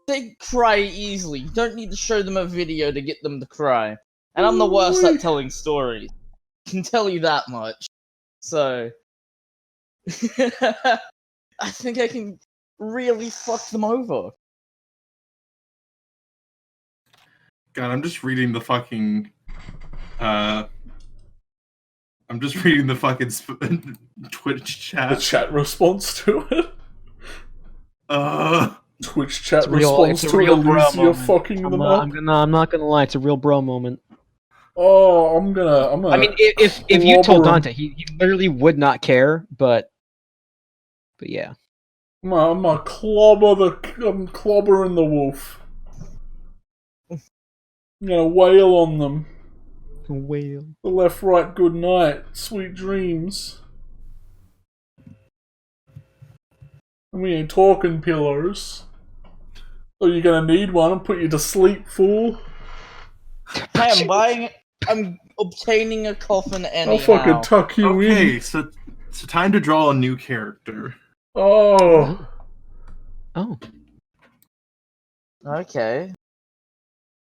S8: they cry easily. You don't need to show them a video to get them to cry. And I'm the worst at telling stories. I can tell you that much. So, I think I can really fuck them over.
S5: God, I'm just reading the fucking. I'm just reading the fucking Twitch chat.
S4: The chat response to it. Twitch chat
S3: It's real-
S4: response
S3: it's a
S4: to
S3: real bro
S4: Elysia
S3: moment.
S4: fucking them up.
S3: I'm not gonna lie, it's a real bro moment.
S4: Oh, I'm gonna.
S3: I mean, if you told
S4: clobber him.
S3: Dante, he literally would not care, but yeah.
S4: I'm gonna I'm clobbering the wolf. I'm gonna wail on them.
S3: Whale.
S4: The left, right, good night, sweet dreams. And we ain't talking pillows. So you're gonna need one and put you to sleep, fool.
S8: Hey, I'm obtaining a coffin anyhow.
S4: I'll fucking tuck you
S5: Okay,
S4: in.
S5: so time to draw a new character.
S4: Oh.
S3: Oh.
S8: Okay.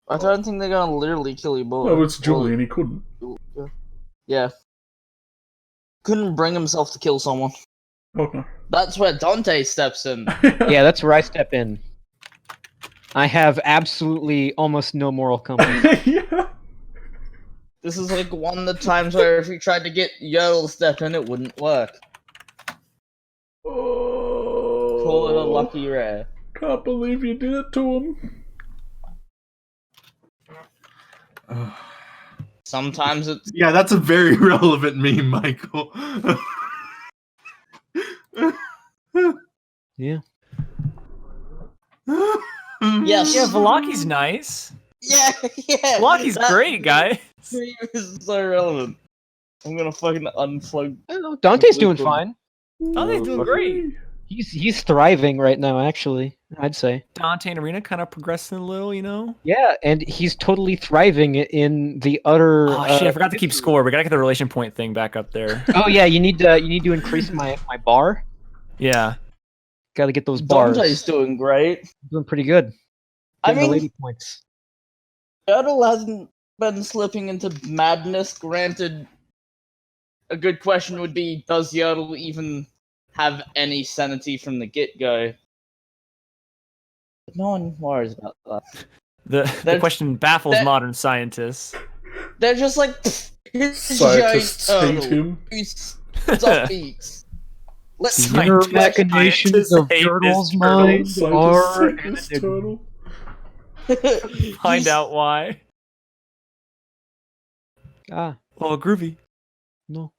S8: I don't think they're gonna literally kill you both.
S4: No, it's Julian, he couldn't.
S8: Yeah. Couldn't bring himself to kill someone.
S4: Okay.
S8: That's where Dante steps in.
S3: Yeah, that's where I step in. I have absolutely almost no moral compass.
S4: Yeah.
S8: This is like one of the times where if we tried to get Yodel to step in, it wouldn't work.
S4: Oh.
S8: Call it a lucky rare.
S4: Can't believe you did it to him.
S8: Sometimes it's
S5: Yeah, that's a very relevant meme, Michael.
S3: Yeah.
S8: yes.
S2: Yeah, Valaki's nice.
S8: Yeah, yeah.
S2: Valaki's
S8: that
S2: great, guy.
S8: meme is so relevant. I'm gonna fucking unplug.
S3: I don't know, Dante's doing fine.
S2: Dante's doing great.
S3: He's thriving right now, actually, I'd say.
S2: Dante and Arena kind of progressing a little, you know?
S3: Yeah, and he's totally thriving in the utter.
S2: Oh shit, I forgot to keep score. We gotta get the relation point thing back up there.
S3: Oh yeah, you need to increase my bar.
S2: Yeah.
S3: Got to get those bars.
S8: Dante's doing great.
S3: Doing pretty good.
S8: I
S3: Getting the
S8: mean,
S3: lady points.
S8: Yodel hasn't been slipping into madness. Granted, a good question would be, does Yodel even have any sanity from the get-go? But no one worries about that.
S2: The question baffles modern scientists.
S8: They're just like, here's
S4: Scientists
S8: giant
S4: hate
S8: turtle.
S4: him.
S8: He's off beats. Let's
S3: The inner
S2: Scientists
S3: machinations of
S2: hate this
S3: Turtle's
S2: turtle.
S3: mind
S4: Scientists
S3: are
S4: hate
S3: an
S4: this
S3: enigma.
S4: turtle.
S2: Find out why.
S3: Ah,
S2: Oh, groovy.
S3: no.